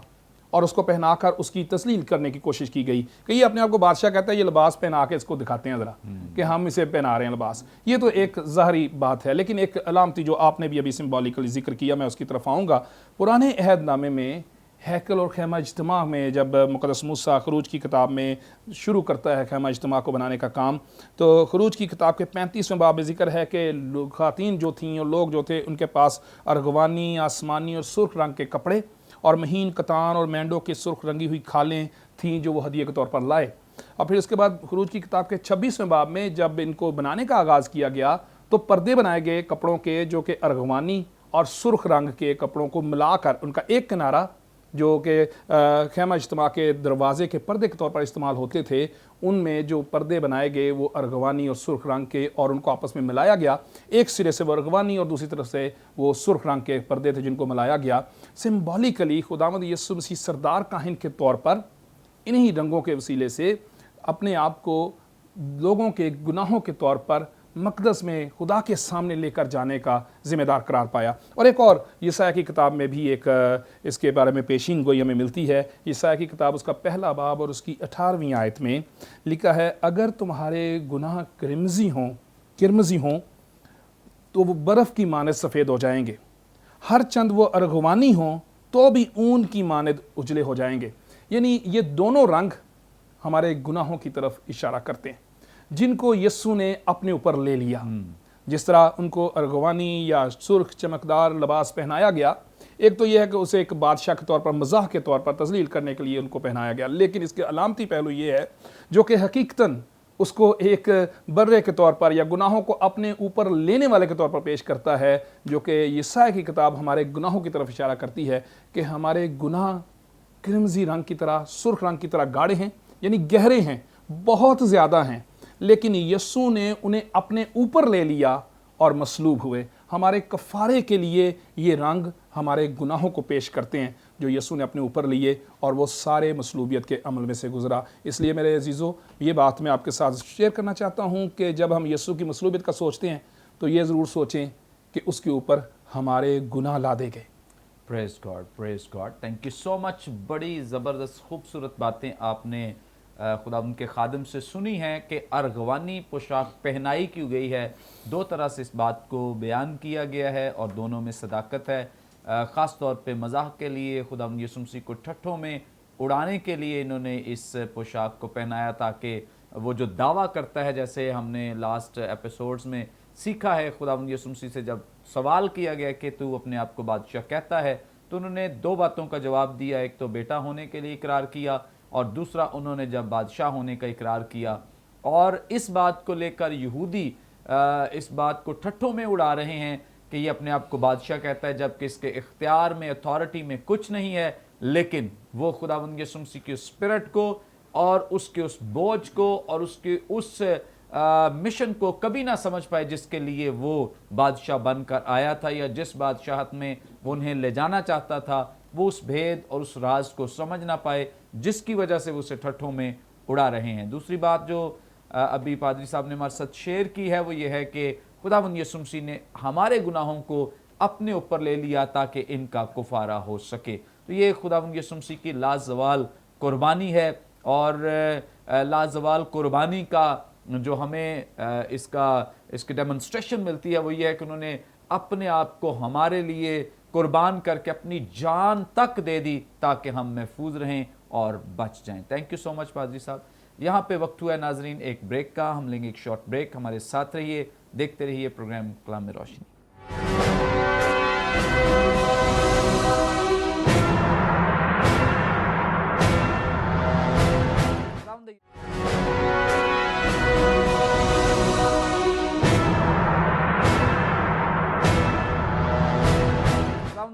اور اس کو پہنا کر اس کی تسلیل کرنے کی کوشش کی گئی کہ یہ اپنے آپ کو بادشاہ کہتا ہے، یہ لباس پہنا کے اس کو دکھاتے ہیں ذرا کہ ہم اسے پہنا رہے ہیں لباس۔ یہ تو ایک ظاہری بات ہے، لیکن ایک علامتی جو آپ نے بھی ابھی سمبولیکلی ذکر کیا، میں اس کی طرف آؤں گا۔ پرانے عہد نامے میں ہیکل اور خیمہ اجتماع میں جب مقدس موسیٰ خروج کی کتاب میں شروع کرتا ہے خیمہ اجتماع کو بنانے کا کام، تو خروج کی کتاب کے 35ویں باب میں ذکر ہے کہ خواتین جو تھیں اور لوگ جو تھے ان کے پاس ارغوانی، آسمانی اور سرخ رنگ کے کپڑے اور مہین کتان اور مینڈوں کی سرخ رنگی ہوئی کھالیں تھیں جو وہ ہدیے کے طور پر لائے۔ اور پھر اس کے بعد خروج کی کتاب کے 26ویں باب میں جب ان کو بنانے کا آغاز کیا گیا تو پردے بنائے گئے کپڑوں کے جو کہ ارغوانی اور سرخ رنگ کے کپڑوں کو ملا کر ان کا ایک کنارہ جو کہ خیمہ اجتماع کے دروازے کے پردے کے طور پر استعمال ہوتے تھے، ان میں جو پردے بنائے گئے وہ ارغوانی اور سرخ رنگ کے، اور ان کو آپس میں ملایا گیا۔ ایک سرے سے وہ ارغوانی اور دوسری طرف سے وہ سرخ رنگ کے پردے تھے جن کو ملایا گیا۔ سمبولیکلی خداوند یسوع مسیح سردار کاہن کے طور پر انہی رنگوں کے وسیلے سے اپنے آپ کو لوگوں کے گناہوں کے طور پر मकदस में खुदा के सामने लेकर जाने का ज़िम्मेदार करार पाया। और एक और यशायाह की किताब में भी एक इसके बारे में पेशीन गोई हमें मिलती है। यशायाह की किताब उसका पहला बाब और उसकी 18वीं आयत में लिखा है, अगर तुम्हारे गुनाह किरमजी हों तो वो बर्फ़ की मानद सफ़ेद हो जाएंगे, हर चंद वो अर्गवानी हों तो भी ऊन की मानद उजले हो जाएंगे। यानी ये दोनों रंग हमारे गुनाहों की तरफ इशारा करते हैं जिनको यस्सु ने अपने ऊपर ले लिया। जिस तरह उनको अर्गवानी या सुर्ख चमकदार लिबास पहनाया गया, एक तो यह है कि उसे एक बादशाह के तौर पर मज़ाह के तौर पर तज़लील करने के लिए उनको पहनाया गया, लेकिन इसके अलामती पहलू ये है जो कि हकीकतन उसको एक बर्रे के तौर पर या गुनाहों को अपने ऊपर लेने वाले के तौर पर पेश करता है, जो कि यशायाह की किताब हमारे गुनाहों की तरफ इशारा करती है कि हमारे गुनाह क्रिमजी रंग की तरह, सुर्ख रंग की तरह गाढ़े हैं, यानी गहरे हैं, बहुत ज़्यादा हैं, लेकिन यस्सु ने उन्हें अपने ऊपर ले लिया और मसलूब हुए। हमारे कफ़ारे के लिए ये रंग हमारे गुनाहों को पेश करते हैं जो यस्सु ने अपने ऊपर लिए और वो सारे मसलूबियत के अमल में से गुज़रा। इसलिए मेरे अजीज़ों, ये बात मैं आपके साथ शेयर करना चाहता हूँ कि जब हम यस्सु की मसलूबियत का सोचते हैं तो ये ज़रूर सोचें कि उसके ऊपर हमारे गुनाह लादे गए। Praise God, thank you so much. बड़ी ज़बरदस्त खूबसूरत बातें आपने खुदा उनके खादम से सुनी हैं कि अर्गवानी पोशाक पहनाई क्यों गई है। दो तरह से इस बात को बयान किया गया है और दोनों में सदाकत है। ख़ास तौर पे मज़ाक के लिए खुदा यीशु मसीह को ठट्ठों में उड़ाने के लिए इन्होंने इस पोशाक को पहनाया, ताकि वो जो दावा करता है, जैसे हमने लास्ट एपिसोड्स में सीखा है, खुदा यीशु मसीह से जब सवाल किया गया कि तू अपने आप को बादशाह कहता है, तो उन्होंने दो बातों का जवाब दिया। एक तो बेटा होने के लिए इकरार किया और दूसरा उन्होंने जब बादशाह होने का इकरार किया। और इस बात को लेकर यहूदी इस बात को ठट्ठों में उड़ा रहे हैं कि ये अपने आप को बादशाह कहता है, जबकि इसके इख्तियार में, अथॉरिटी में कुछ नहीं है, लेकिन वो खुदावंद यीशु मसीह के स्पिरिट को और उसके उस बोझ को और उसके उस मिशन को कभी ना समझ पाए जिसके लिए वो बादशाह बनकर आया था, या जिस बादशाहत में वो उन्हें ले जाना चाहता था, वो उस भेद और उस राज को समझ ना पाए, जिसकी वजह से वो उसे ठट्ठों में उड़ा रहे हैं। दूसरी बात जो अभी पादरी साहब ने हमारे साथ शेयर की है वो ये है कि खुदावंद यीशु मसीह ने हमारे गुनाहों को अपने ऊपर ले लिया ताकि इनका कुफारा हो सके। तो ये खुदावंद यीशु मसीह की लाजवाल कुर्बानी है, और लाजवाल कुर्बानी का जो हमें इसकी डेमोन्स्ट्रेशन मिलती है वो ये है कि उन्होंने अपने आप को हमारे लिए कुर्बान करके अपनी जान तक दे दी ताकि हम महफूज रहें और बच जाएं। थैंक यू सो मच पादरी साहब। यहाँ पे वक्त हुआ है नाजरीन एक ब्रेक का, हम लेंगे एक शॉर्ट ब्रेक। हमारे साथ रहिए, देखते रहिए प्रोग्राम कलाम में रोशनी।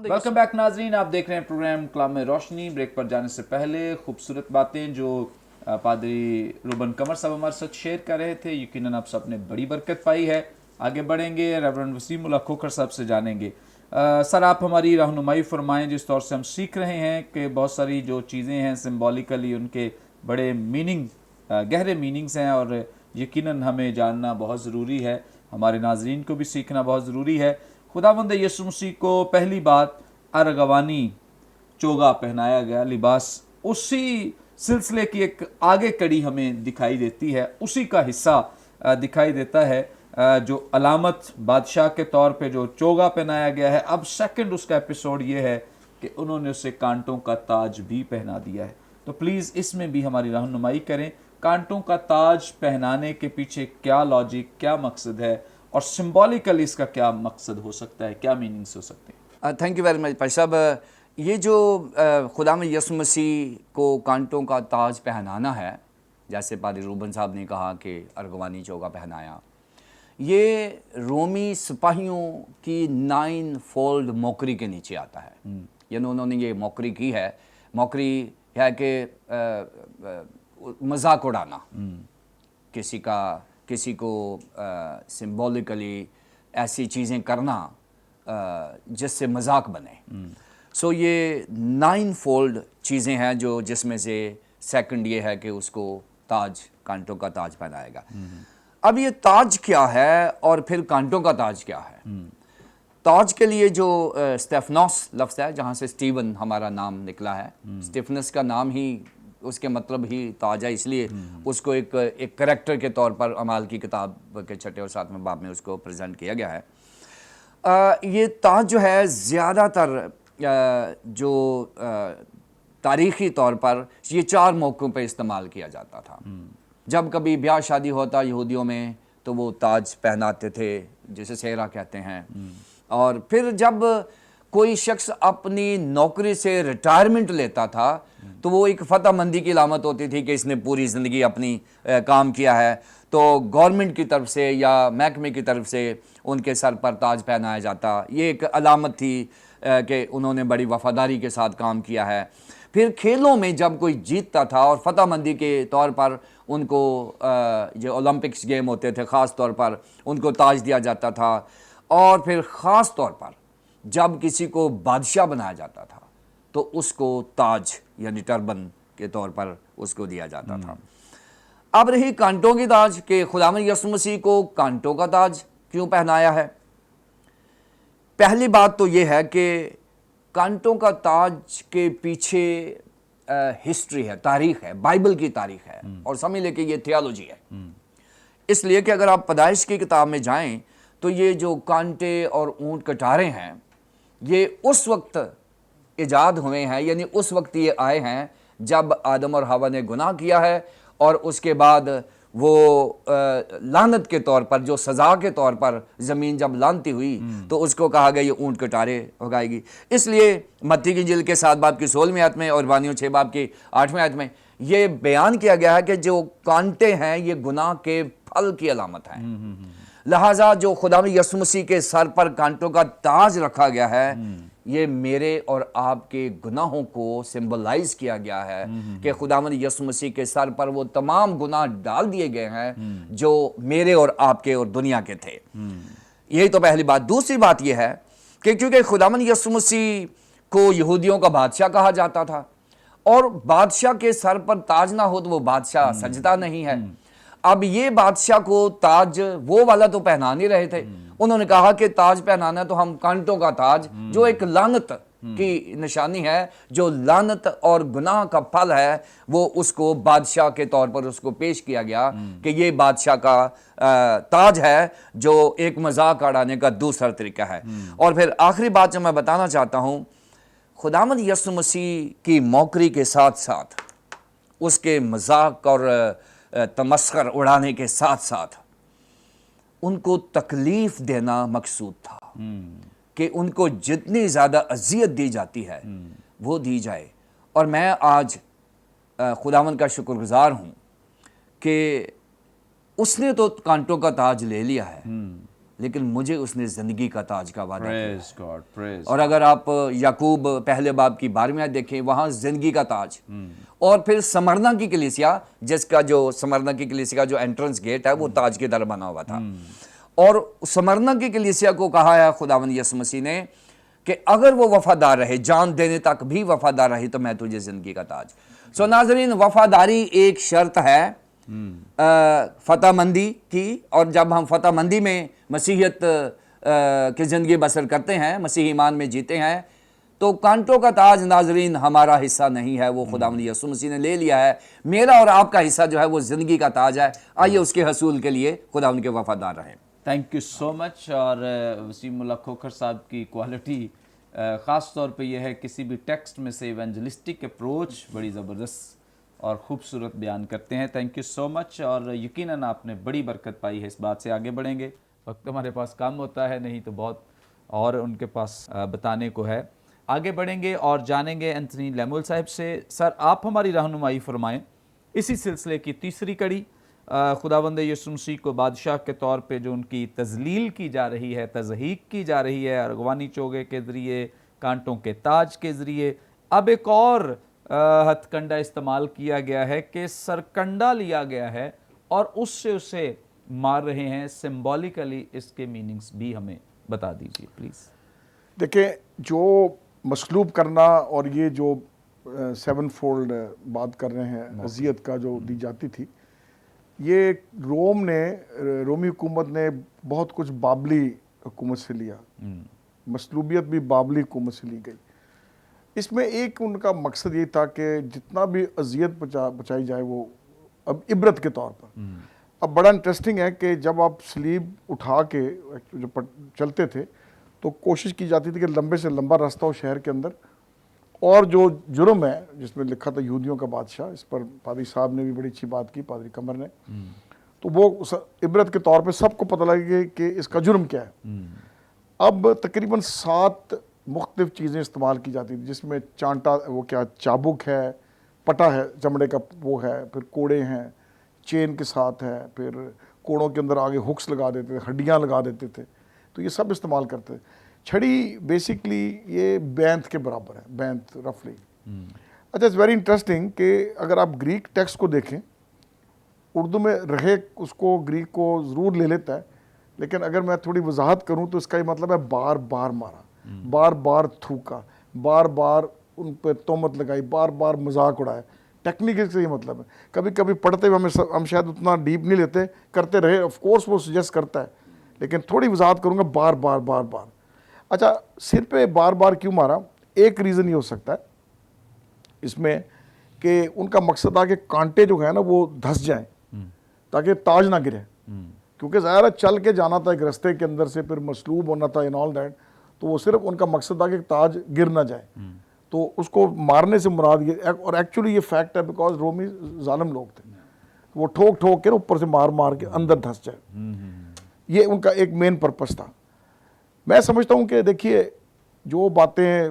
वेलकम बैक नाजरीन, आप देख रहे हैं प्रोग्राम कलाम में रोशनी। ब्रेक पर जाने से पहले खूबसूरत बातें जो पादरी रूबन कमर साहब हमारे साथ शेयर कर रहे थे, यकीनन आप सब ने बड़ी बरकत पाई है। आगे बढ़ेंगे, रेवरेंड वसीमुल्लाह खोखर साहब से जानेंगे। सर, आप हमारी रहनुमाई फरमाएं, जिस तौर से हम सीख रहे हैं कि बहुत सारी जो चीज़ें हैं सिम्बॉलिकली उनके बड़े मीनिंग, गहरे मीनिंग्स हैं, और यकीनन हमें जानना बहुत ज़रूरी है, हमारे नाजरीन को भी सीखना बहुत ज़रूरी है। खुदावंद यीशु मसीह को पहली बात अर्गवानी चोगा पहनाया गया लिबास, उसी सिलसिले की एक आगे कड़ी हमें दिखाई देती है, उसी का हिस्सा दिखाई देता है जो अलामत बादशाह के तौर पे जो चोगा पहनाया गया है। अब सेकंड उसका एपिसोड ये है कि उन्होंने उसे कांटों का ताज भी पहना दिया है। तो प्लीज़ इसमें भी हमारी रहनुमाई करें, कांटों का ताज पहनाने के पीछे क्या लॉजिक, क्या मकसद है, और सिम्बॉलिकली इसका क्या मकसद हो सकता है, क्या मीनिंग्स हो सकते हैं। थैंक यू वेरी मच भाई साहब। ये जो खुदा में यीशु मसीह को कांटों का ताज पहनाना है, जैसे पादरी रूबन साहब ने कहा कि अर्गवानी चोगा पहनाया, ये रोमी सिपाहियों की 9 फोल्ड मौकरी के नीचे आता है। यानी उन्होंने ये मौकरी की है, मौकरी है कि मजाक उड़ाना, किसी को सिम्बॉलिकली ऐसी चीज़ें करना जिससे मजाक बने। सो ये 9 फोल्ड चीज़ें हैं जो जिसमें से सेकंड ये है कि उसको ताज, कांटों का ताज पहनाएगा। अब ये ताज क्या है और फिर कांटों का ताज क्या है। ताज के लिए जो स्टेफनोस लफ्ज़ है, जहाँ से स्टीवन हमारा नाम निकला है, स्टीफनस का नाम ही उसके मतलब ही ताज है, इसलिए उसको एक करैक्टर के तौर पर अमाल की किताब के 6 और 7वें बाब में उसको प्रेजेंट किया गया है। ये ताज जो है ज़्यादातर जो तारीख़ी तौर पर ये 4 मौक़ों पे इस्तेमाल किया जाता था। जब कभी ब्याह शादी होता यहूदियों में तो वो ताज पहनाते थे, जिसे सेहरा कहते हैं। और फिर जब कोई शख्स अपनी नौकरी से रिटायरमेंट लेता था तो वो एक फतहमंदी की अलामत होती थी कि इसने पूरी ज़िंदगी अपनी काम किया है, तो गवर्नमेंट की तरफ से या महकमे की तरफ से उनके सर पर ताज पहनाया जाता। ये एक अलामत थी कि उन्होंने बड़ी वफादारी के साथ काम किया है। फिर खेलों में जब कोई जीतता था और फतहमंदी के तौर पर उनको जो ओलंपिक्स गेम होते थे ख़ास तौर पर उनको ताज दिया जाता था। और फिर ख़ास तौर पर जब किसी को बादशाह बनाया जाता था तो उसको ताज यानी टर्बन के तौर पर उसको दिया जाता था। अब रही कांटों की ताज के खुदावंद यीशु मसीह को कांटों का ताज क्यों पहनाया है। पहली बात तो ये है कि कांटों का ताज के पीछे हिस्ट्री है, तारीख है, बाइबल की तारीख है और समझ लें कि ये थियोलॉजी है। इसलिए कि अगर आप पैदाइश की किताब में जाएं तो ये जो कांटे और ऊंट कटारे हैं ये उस वक्त इजाद हुए हैं, यानी उस वक्त ये आए हैं जब आदम और हवा ने गुनाह किया है और उसके बाद वो लानत के तौर पर, जो सज़ा के तौर पर ज़मीन जब लानती हुई तो उसको कहा गया ये ऊंट कटारे उगाएगी। इसलिए मत्ती की इंजील के 7 बाब की 16वीं आयत में और वानियों 6 बाब की 8वें आयत में ये बयान किया गया है कि जो कांटे हैं ये गुनाह के फल की अलामत है। लिहाजा जो खुदावंद यीशु मसीह के सर पर कांटों का ताज रखा गया है ये मेरे और आपके गुनाहों को सिंबलाइज किया गया है कि खुदावंद यीशु मसीह के सर पर वो तमाम गुनाह डाल दिए गए हैं जो मेरे और आपके और दुनिया के थे। यही तो पहली बात। दूसरी बात यह है कि क्योंकि खुदावंद यीशु मसीह को यहूदियों का बादशाह कहा जाता था और बादशाह के सर पर ताज ना हो तो वो बादशाह सजदा नहीं है। अब ये बादशाह को ताज वो वाला तो पहना नहीं रहे थे, उन्होंने कहा कि ताज पहनाना तो हम कांटों का ताज जो एक लानत की निशानी है, जो लानत और गुनाह का फल है, वो उसको बादशाह के तौर पर उसको पेश किया गया कि ये बादशाह का ताज है जो एक मजाक उड़ाने का दूसरा तरीका है। और फिर आखिरी बात जो मैं बताना चाहता हूँ, खुदावंद यीशु मसीह की मौकरी के साथ साथ उसके मजाक और तमस्खर उड़ाने के साथ साथ उनको तकलीफ देना मकसूद था कि उनको जितनी ज़्यादा अजियत दी जाती है वो दी जाए। और मैं आज खुदावंद का शुक्रगुजार हूँ कि उसने तो कांटों का ताज ले लिया है लेकिन मुझे उसने ज़िंदगी का ताज का वादा किया। और अगर आप याकूब पहले बाब की 12वीं आयत देखें वहाँ ज़िंदगी का ताज। और फिर समरना की कलीसिया, जिसका जो समरना की कलीसिया का जो एंट्रेंस गेट है वो ताज की तरह बना हुआ था, और समरना की कलीसिया को कहा है खुदावंद यीशु मसीह ने कि अगर वो वफादार रहे, जान देने तक भी वफादार रही, तो मैं तुझे ज़िंदगी का ताज। सो नाज़रीन, वफादारी एक शर्त है फतहमंदी की, और जब हम फतहमंदी में मसीहियत की ज़िंदगी बसर करते हैं, मसीही ईमान में जीते हैं, तो कांटों का ताज नाजरीन हमारा हिस्सा नहीं है, वो खुदावंद यीशु मसीह ने ले लिया है। मेरा और आपका हिस्सा जो है वो ज़िंदगी का ताज है। आइए उसके हसूल के लिए खुदावंद के वफादार रहें। Thank you so much. और वसीमुल्लाह खोखर साहब की क्वालिटी ख़ास तौर पे यह है, किसी भी टेक्स्ट में से इवेंजलिस्टिक अप्रोच बड़ी ज़बरदस्त और ख़ूबसूरत बयान करते हैं। Thank you so much. और यकीनन आपने बड़ी बरकत पाई है। इस बात से आगे बढ़ेंगे, वक्त हमारे पास कम होता है, नहीं तो बहुत और उनके पास बताने को है। आगे बढ़ेंगे और जानेंगे एंथनी लेमुएल साहब से। सर, आप हमारी रहनुमाई फरमाएं इसी सिलसिले की तीसरी कड़ी, खुदावंद यीशु मसीह को बादशाह के तौर पे जो उनकी तजलील की जा रही है, तज़हीक की जा रही है अरगवानी चोगे के ज़रिए, कांटों के ताज के ज़रिए, अब एक और हथकंडा इस्तेमाल किया गया है कि सरकंडा लिया गया है और उससे उसे मार रहे हैं। सिम्बॉलिकली इसके मीनिंग्स भी हमें बता दीजिए प्लीज़। देखिए, जो मसलूब करना और ये जो 7 फोल्ड बात कर रहे हैं अजियत का जो दी जाती थी, یہ رومی حکومت نے بہت کچھ بابلی حکومت سے لیا، مصلوبیت بھی بابلی حکومت سے لی گئی. اس میں ایک ان کا مقصد یہ تھا کہ جتنا بھی اذیت پہنچائی جائے وہ اب عبرت کے طور پر. اب بڑا انٹرسٹنگ ہے کہ جب آپ سلیب اٹھا کے جو چلتے تھے تو کوشش کی جاتی تھی کہ لمبے سے لمبا راستہ ہو شہر کے اندر، اور جو جرم ہے جس میں لکھا تھا یہودیوں کا بادشاہ، اس پر پادری صاحب نے بھی بڑی اچھی بات کی، پادری قمر نے، تو وہ عبرت کے طور پہ سب کو پتہ لگے کہ اس کا جرم کیا ہے. اب تقریباً 7 مختلف چیزیں استعمال کی جاتی تھیں، جس میں چانٹا، وہ کیا چابک ہے، پٹا ہے چمڑے کا وہ ہے، پھر کوڑے ہیں چین کے ساتھ ہے، پھر کوڑوں کے اندر آگے ہکس لگا دیتے تھے، ہڈیاں لگا دیتے تھے، تو یہ سب استعمال کرتے تھے. چھڑی بیسکلی یہ بینت کے برابر ہے، بینت رفلی. اچھا، اٹس ویری انٹرسٹنگ کہ اگر آپ گریک ٹیکسٹ کو دیکھیں، اردو میں رہے اس کو گریک کو ضرور لے لیتا ہے، لیکن اگر میں تھوڑی وضاحت کروں تو اس کا یہ مطلب ہے بار بار مارا، بار بار تھوکا، بار بار ان پہ تہمت لگائی، بار بار مذاق اڑایا. ٹیکنیکل سے یہ مطلب ہے. کبھی کبھی پڑھتے ہوئے ہم شاید اتنا ڈیپ نہیں لیتے، کرتے رہے، آف کورس وہ سجیسٹ کرتا ہے، لیکن تھوڑی وضاحت کروں گا. بار بار بار بار. اچھا، سر پہ بار بار کیوں مارا؟ ایک ریزن یہ ہو سکتا ہے اس میں کہ ان کا مقصد تھا کہ کانٹے جو ہے نا وہ دھس جائیں تاکہ تاج نہ گرے، کیونکہ ظاہر ہے چل کے جانا تھا ایک رستے کے اندر سے، پھر مصلوب ہونا تھا ان آل دیٹ، تو وہ صرف ان کا مقصد تھا کہ تاج گر نہ جائے. تو اس کو مارنے سے مراد یہ، اور ایکچولی یہ فیکٹ ہے بیکاز رومی ظالم لوگ تھے، وہ ٹھوک ٹھوک کے اوپر سے مار مار کے اندر دھس جائے. یہ ان کا ایک مین پرپس تھا. میں سمجھتا ہوں کہ دیکھیے جو باتیں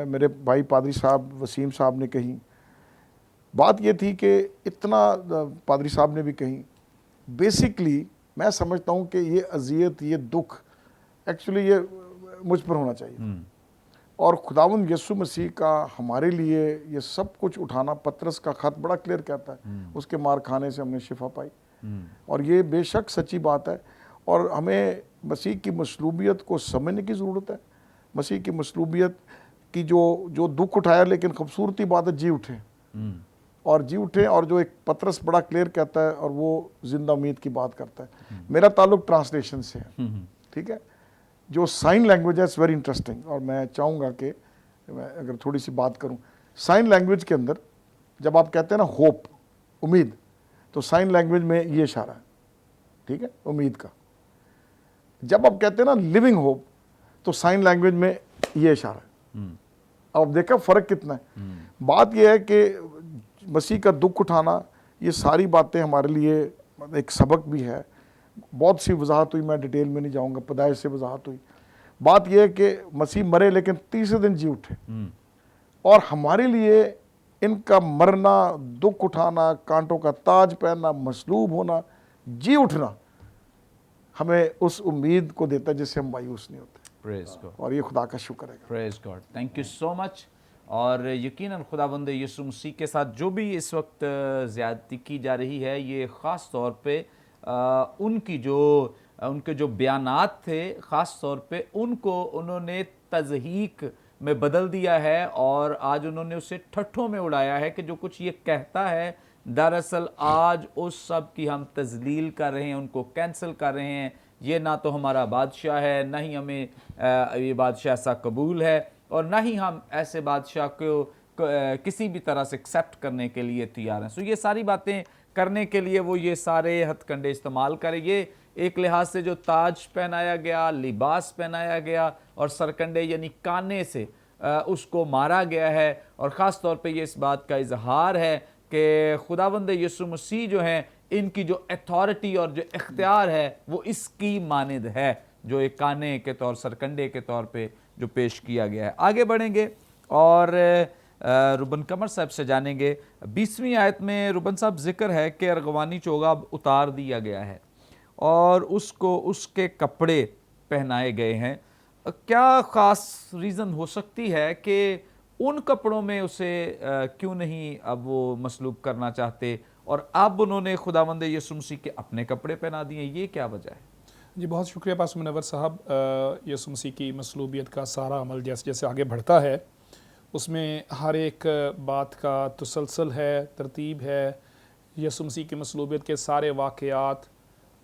میرے بھائی پادری صاحب وسیم صاحب نے کہیں، بات یہ تھی کہ اتنا پادری صاحب نے بھی کہیں، بیسکلی میں سمجھتا ہوں کہ یہ اذیت، یہ دکھ ایکچولی یہ مجھ پر ہونا چاہیے. اور خداوند یسوع مسیح کا ہمارے لیے یہ سب کچھ اٹھانا، پطرس کا خط بڑا کلیئر کہتا ہے، اس کے مار کھانے سے ہم نے شفا پائی، اور یہ بے شک سچی بات ہے. اور ہمیں مسیح کی مصلوبیت کو سمجھنے کی ضرورت ہے. مسیح کی مصلوبیت کی جو دکھ اٹھایا، لیکن خوبصورتی بات ہے جی اٹھے، اور جی اٹھے، اور جو ایک پطرس بڑا کلیئر کہتا ہے اور وہ زندہ امید کی بات کرتا ہے. میرا تعلق ٹرانسلیشن سے ہے، ٹھیک ہے. جو سائن لینگویج ہے اٹس ویری انٹرسٹنگ، اور میں چاہوں گا کہ میں اگر تھوڑی سی بات کروں سائن لینگویج کے اندر، جب آپ کہتے ہیں نا ہوپ، امید، تو سائن لینگویج میں یہ اشارہ ہے، ٹھیک ہے، امید کا. جب آپ کہتے ہیں نا لیونگ ہوپ، تو سائن لینگویج میں یہ اشارہ ہے. اب دیکھا فرق کتنا ہے. بات یہ ہے کہ مسیح کا دکھ اٹھانا، یہ ساری باتیں ہمارے لیے ایک سبق بھی ہے. بہت سی وضاحت ہوئی، میں ڈیٹیل میں نہیں جاؤں گا، پیدائش سے وضاحت ہوئی. بات یہ ہے کہ مسیح مرے لیکن تیسرے دن جی اٹھے، اور ہمارے لیے ان کا مرنا، دکھ اٹھانا، کانٹوں کا تاج پہننا، مصلوب ہونا، جی اٹھنا ہمیں اس امید کو دیتا ہے جس سے ہم مایوس نہیں ہوتے. پریز گاڈ. اور یہ خدا کا شکر ہے. پریز گاڈ. تھینک یو سو مچ. اور یقیناً خداوند یسوع مسیح کے ساتھ جو بھی اس وقت زیادتی کی جا رہی ہے، یہ خاص طور پہ ان کے جو بیانات تھے، خاص طور پہ ان کو انہوں نے تضحیک میں بدل دیا ہے، اور آج انہوں نے اسے ٹھٹھوں میں اڑایا ہے کہ جو کچھ یہ کہتا ہے دراصل آج اس سب کی ہم تذلیل کر رہے ہیں، ان کو کینسل کر رہے ہیں. یہ نہ تو ہمارا بادشاہ ہے، نہ ہی ہمیں یہ بادشاہ ایسا قبول ہے، اور نہ ہی ہم ایسے بادشاہ کو کسی بھی طرح سے ایکسیپٹ کرنے کے لیے تیار ہیں. سو یہ ساری باتیں کرنے کے لیے وہ یہ سارے ہتھ کنڈے استعمال کریں. یہ ایک لحاظ سے جو تاج پہنایا گیا، لباس پہنایا گیا، اور سرکنڈے یعنی کانے سے اس کو مارا گیا ہے. اور خاص طور پہ یہ اس بات کا اظہار ہے کہ خداوند یسوع مسیح جو ہیں، ان کی جو اتھارٹی اور جو اختیار ہے وہ اس کی مانند ہے جو ایک کانے کے طور، سرکنڈے کے طور پہ جو پیش کیا گیا ہے. آگے بڑھیں گے اور ربن قمر صاحب سے جانیں گے. 20ویں آیت میں ربن صاحب ذکر ہے کہ ارغوانی چوغا اب اتار دیا گیا ہے اور اس کو اس کے کپڑے پہنائے گئے ہیں. کیا خاص ریزن ہو سکتی ہے کہ ان کپڑوں میں اسے کیوں نہیں اب وہ مصلوب کرنا چاہتے، اور اب انہوں نے خداوند یسوع مسیح کے اپنے کپڑے پہنا دیے؟ یہ کیا وجہ ہے؟ جی بہت شکریہ پاس منور صاحب. یسوع مسیح کی مصلوبیت کا سارا عمل جیسے جیسے آگے بڑھتا ہے، اس میں ہر ایک بات کا تسلسل ہے، ترتیب ہے. यसु मसीह की मसलूबियत के सारे वाक़यात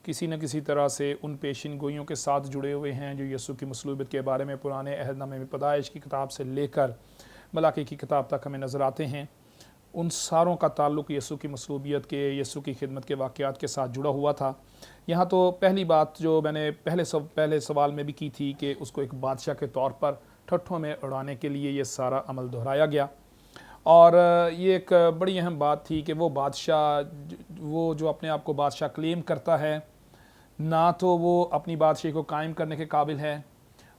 किसी न किसी तरह से उन पेशिन गोइयों के साथ जुड़े हुए हैं जो यीशु की मसलूबियत के बारे में पुराने अहदनामे में पैदाइश की किताब से लेकर मलाकी की किताब तक हमें नज़र आते हैं। उन सारों का ताल्लुक़ यीशु की मसलूबियत के, यीशु की खिदमत के वाक़यात के साथ जुड़ा हुआ था। यहाँ तो पहली बात जो मैंने पहले सवाल में भी की थी कि उसको एक बादशाह के तौर पर ठट्ठों में उड़ाने के लिए ये सारा अमल दोहराया गया। और ये एक बड़ी अहम बात थी कि वो बादशाह, वो जो अपने आप को बादशाह क्लेम करता है, ना तो वो अपनी बादशाही को कायम करने के काबिल है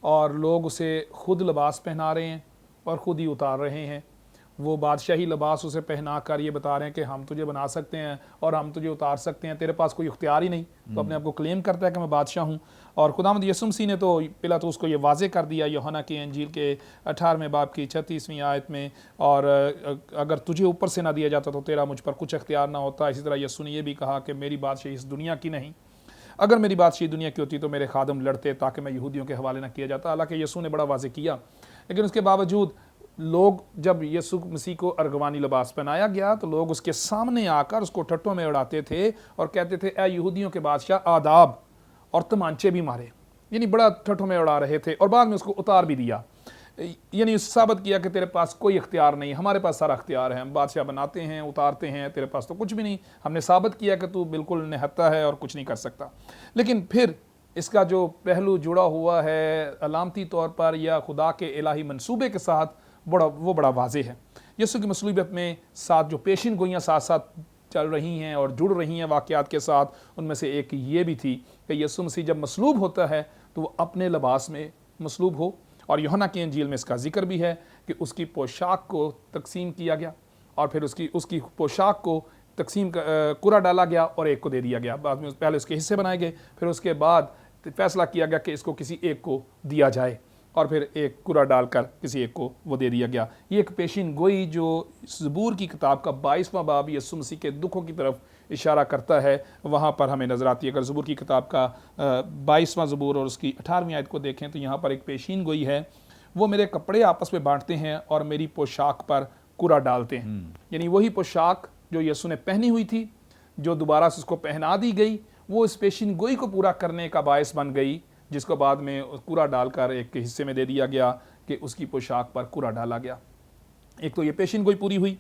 और लोग उसे ख़ुद लिबास पहना रहे हैं और ख़ुद ही उतार रहे हैं। वो बादशाही लिबास उसे पहना कर ये बता रहे हैं कि हम तुझे बना सकते हैं और हम तुझे उतार सकते हैं, तेरे पास कोई इख्तियार ही नहीं। तो अपने आप को क्लेम करता है कि मैं बादशाह हूँ। और खुदावंद यीशु मसीह ने तो पहला तो उसको ये वाज़े कर दिया यूहन्ना की इंजील के 18वें बाब की 36वीं आयत में, और अगर तुझे ऊपर से ना दिया जाता तो तेरा मुझ पर कुछ इख्तियार ना होता। इसी तरह यीशु ने ये भी कहा कि मेरी बादशाही इस दुनिया की नहीं, अगर मेरी बादशाही दुनिया की होती तो मेरे खादम लड़ते ताकि मैं यहूदियों के हवाले ना किया जाता। हालांकि यीशु ने बड़ा वाज़े किया, लेकिन उसके बावजूद लोग, जब यीशु मसीह को अर्गवानी लिबास पहनाया गया तो लोग उसके सामने आकर उसको ठट्ठों में उड़ाते थे और कहते थे ए यहूदियों के बादशाह, आदाब, और तमांचे भी मारे, यानी बड़ा ठट्ठों में उड़ा रहे थे। और बाद में उसको उतार भी दिया, यानी साबित किया कि तेरे पास कोई इख्तियार नहीं, हमारे पास सारा इख्तियार है, हम बादशाह बनाते हैं, उतारते हैं, तेरे पास तो कुछ भी नहीं। हमने साबित किया कि तू बिल्कुल निहत्ता है और कुछ नहीं कर सकता। लेकिन फिर इसका जो पहलू जुड़ा हुआ है अलामती तौर पर या खुदा के इलाही मंसूबे के साथ, बड़ा वाज़े है। यीशु की मसलूबियत में साथ जो पेशिन गोइयाँ साथ साथ चल रही हैं और जुड़ रही हैं वाक़यात के साथ, उनमें से एक ये भी थी कि यीशु मसीह जब मसलूब होता है तो वो अपने लिबास में मसलूब हो। और यूहन्ना की इंजील में इसका जिक्र भी है कि उसकी पोशाक को तकसीम किया गया और फिर उसकी पोशाक को तकसीम कुरा डाला गया और एक को दे दिया गया। बाद में पहले उसके हिस्से बनाए गए, फिर उसके बाद फैसला किया गया कि इसको किसी एक को दिया जाए और फिर एक कुरा डालकर किसी एक को वो दे दिया गया। ये एक पेशिन गोई जो ज़बूर की किताब का 22वां बाब यीशु मसीह के दुखों की तरफ इशारा करता है, वहाँ पर हमें नज़र आती है। अगर ज़बूर की किताब का 22वां ज़बूर और उसकी 18वीं आयत को देखें तो यहाँ पर एक पेशीन गोई है, वो मेरे कपड़े आपस में बांटते हैं और मेरी पोशाक पर कुरा डालते हैं। यानी वही पोशाक जो यीशु ने पहनी हुई थी, जो दोबारा से उसको पहना दी गई, वो इस पेशीन गोई को पूरा करने का बायस बन गई, जिसको बाद में कुरा डालकर एक हिस्से में दे दिया गया कि उसकी पोशाक पर कुरा डाला गया। एक तो ये पेशिन गोई पूरी हुई,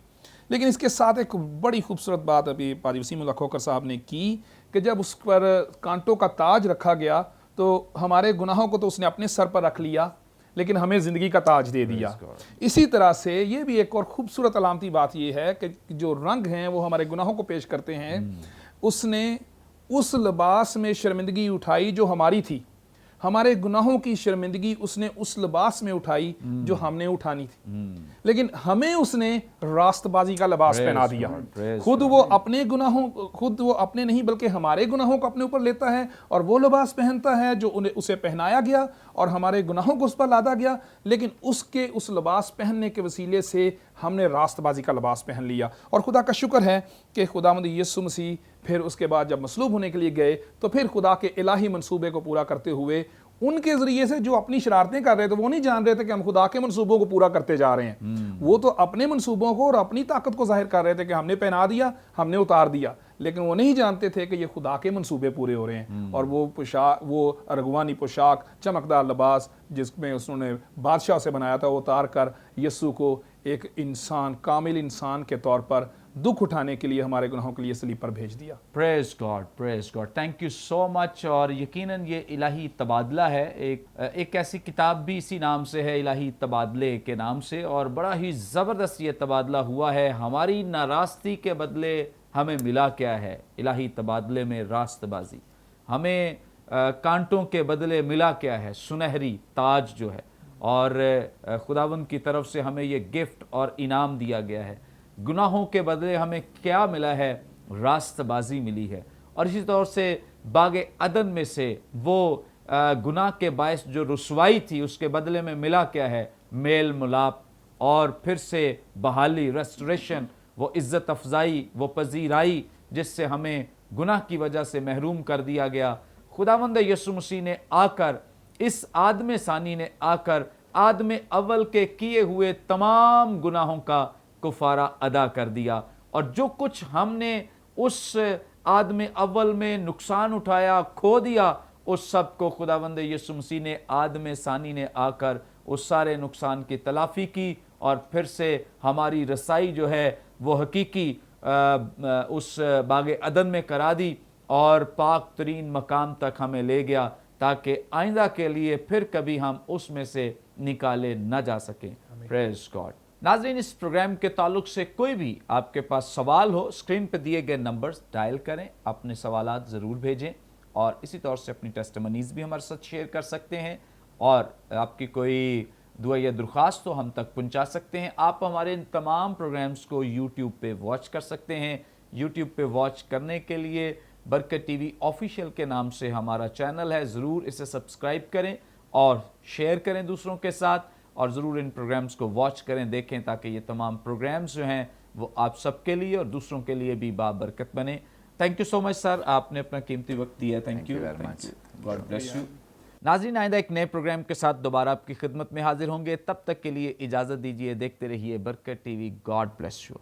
लेकिन इसके साथ एक बड़ी खूबसूरत बात अभी पादी वसीमुल्लाह खोकर साहब ने की कि जब उस पर कांटों का ताज रखा गया तो हमारे गुनाहों को तो उसने अपने सर पर रख लिया, लेकिन हमें ज़िंदगी का ताज दे दिया। इसी तरह से ये भी एक और खूबसूरत अलामती बात ये है कि जो रंग हैं वो हमारे गुनाहों को पेश करते हैं। उसने उस लिबास में शर्मिंदगी उठाई जो हमारी थी, हमारे गुनाहों की शर्मिंदगी उसने उस लिबास में उठाई जो हमने उठानी थी, लेकिन हमें उसने रास्तबाजी का लिबास पहना दिया। खुद वो अपने नहीं बल्कि हमारे गुनाहों को अपने ऊपर लेता है और वो लिबास पहनता है जो उसे पहनाया गया और हमारे गुनाहों को उस पर लादा गया, लेकिन उसके उस लिबास पहनने के वसीले से हमने रास्तबाजी का लिबास पहन लिया। और खुदा का शुक्र है कि खुदावंद यीशु मसीह फिर उसके बाद जब मसलूब होने के लिए गए तो फिर खुदा के इलाही मंसूबे को पूरा करते हुए उनके ज़रिए से जो अपनी शरारतें कर रहे थे, वो नहीं जान रहे थे कि हम खुदा के मंसूबों को पूरा करते जा रहे हैं। वो तो अपने मंसूबों को और अपनी ताकत को जाहिर कर रहे थे कि हमने पहना दिया, हमने उतार दिया, लेकिन वो नहीं जानते थे कि ये खुदा के मंसूबे पूरे हो रहे हैं। और वो पोशाक, वो अरगवानी पोशाक, चमकदार लिबास जिसमें उसने बादशाह से बनाया था, वो उतार कर यीशु को एक इंसान, कामिल इंसान के तौर पर दुख उठाने के लिए हमारे गुनाहों के लिए सलीब पर भेज दिया। Praise God, thank you so much. और यकीनन ये इलाही तबादला है, एक ऐसी किताब भी इसी नाम से है, इलाही तबादले के नाम से, और बड़ा ही ज़बरदस्त ये तबादला हुआ है। हमारी नाराज़गी के बदले हमें मिला क्या है? इलाही तबादले में रास्तबाजी। हमें कांटों के बदले मिला क्या है? सुनहरी ताज जो है, और खुदावंद की तरफ से हमें ये गिफ्ट और इनाम दिया गया है। गुनाहों के बदले हमें क्या मिला है? रास्तबाजी मिली है। और इसी तौर से बागे अदन में से वो गुनाह के बायस जो रुसवाई थी, उसके बदले में मिला क्या है? मेल मुलाप और फिर से बहाली, रेस्टोरेशन, वो इज़्ज़त अफजाई, वो पजीराई जिससे हमें गुनाह की वजह से महरूम कर दिया गया। खुदावंद यीशु मसीह ने आकर, इस आदम सानी ने आकर आदम अव्वल के किए हुए तमाम गुनाहों का कुफारा अदा कर दिया, और जो कुछ हमने उस आदम अव्वल में नुकसान उठाया, खो दिया, उस सब को खुदावंद यीशु मसीह ने आदम सानी ने आकर उस सारे नुकसान की तलाफ़ी की और फिर से हमारी रसाई जो है वो हकीकी उस बाग अदन में करा दी और पाक तरीन मकाम तक हमें ले गया ताकि आइंदा के लिए फिर कभी हम उसमें से निकाले न जा सकें। Praise God. नाज़रीन, इस प्रोग्राम के ताल्लुक से कोई भी आपके पास सवाल हो, स्क्रीन पर दिए गए नंबर्स डायल करें, अपने सवालात ज़रूर भेजें और इसी तौर से अपनी टेस्टिमनीज़ भी हमारे साथ शेयर कर सकते हैं और आपकी कोई दुआ या दरख्वास्त तो हम तक पहुंचा सकते हैं। आप हमारे इन तमाम प्रोग्राम्स को यूट्यूब पे वॉच कर सकते हैं। यूट्यूब पे वॉच करने के लिए बरकत टीवी ऑफिशियल के नाम से हमारा चैनल है, ज़रूर इसे सब्सक्राइब करें और शेयर करें दूसरों के साथ और ज़रूर इन प्रोग्राम्स को वॉच करें, देखें, ताकि ये तमाम प्रोग्राम्स जो हैं वो आप सबके लिए और दूसरों के लिए भी बाबरकत बने। Thank you so much sir, आपने अपना कीमती वक्त दिया। Thank you very much, God bless you. नाज़रीन, आइंदा एक नए प्रोग्राम के साथ दोबारा आपकी खिदमत में हाजिर होंगे, तब तक के लिए इजाज़त दीजिए। देखते रहिए बरकत टीवी। God bless you.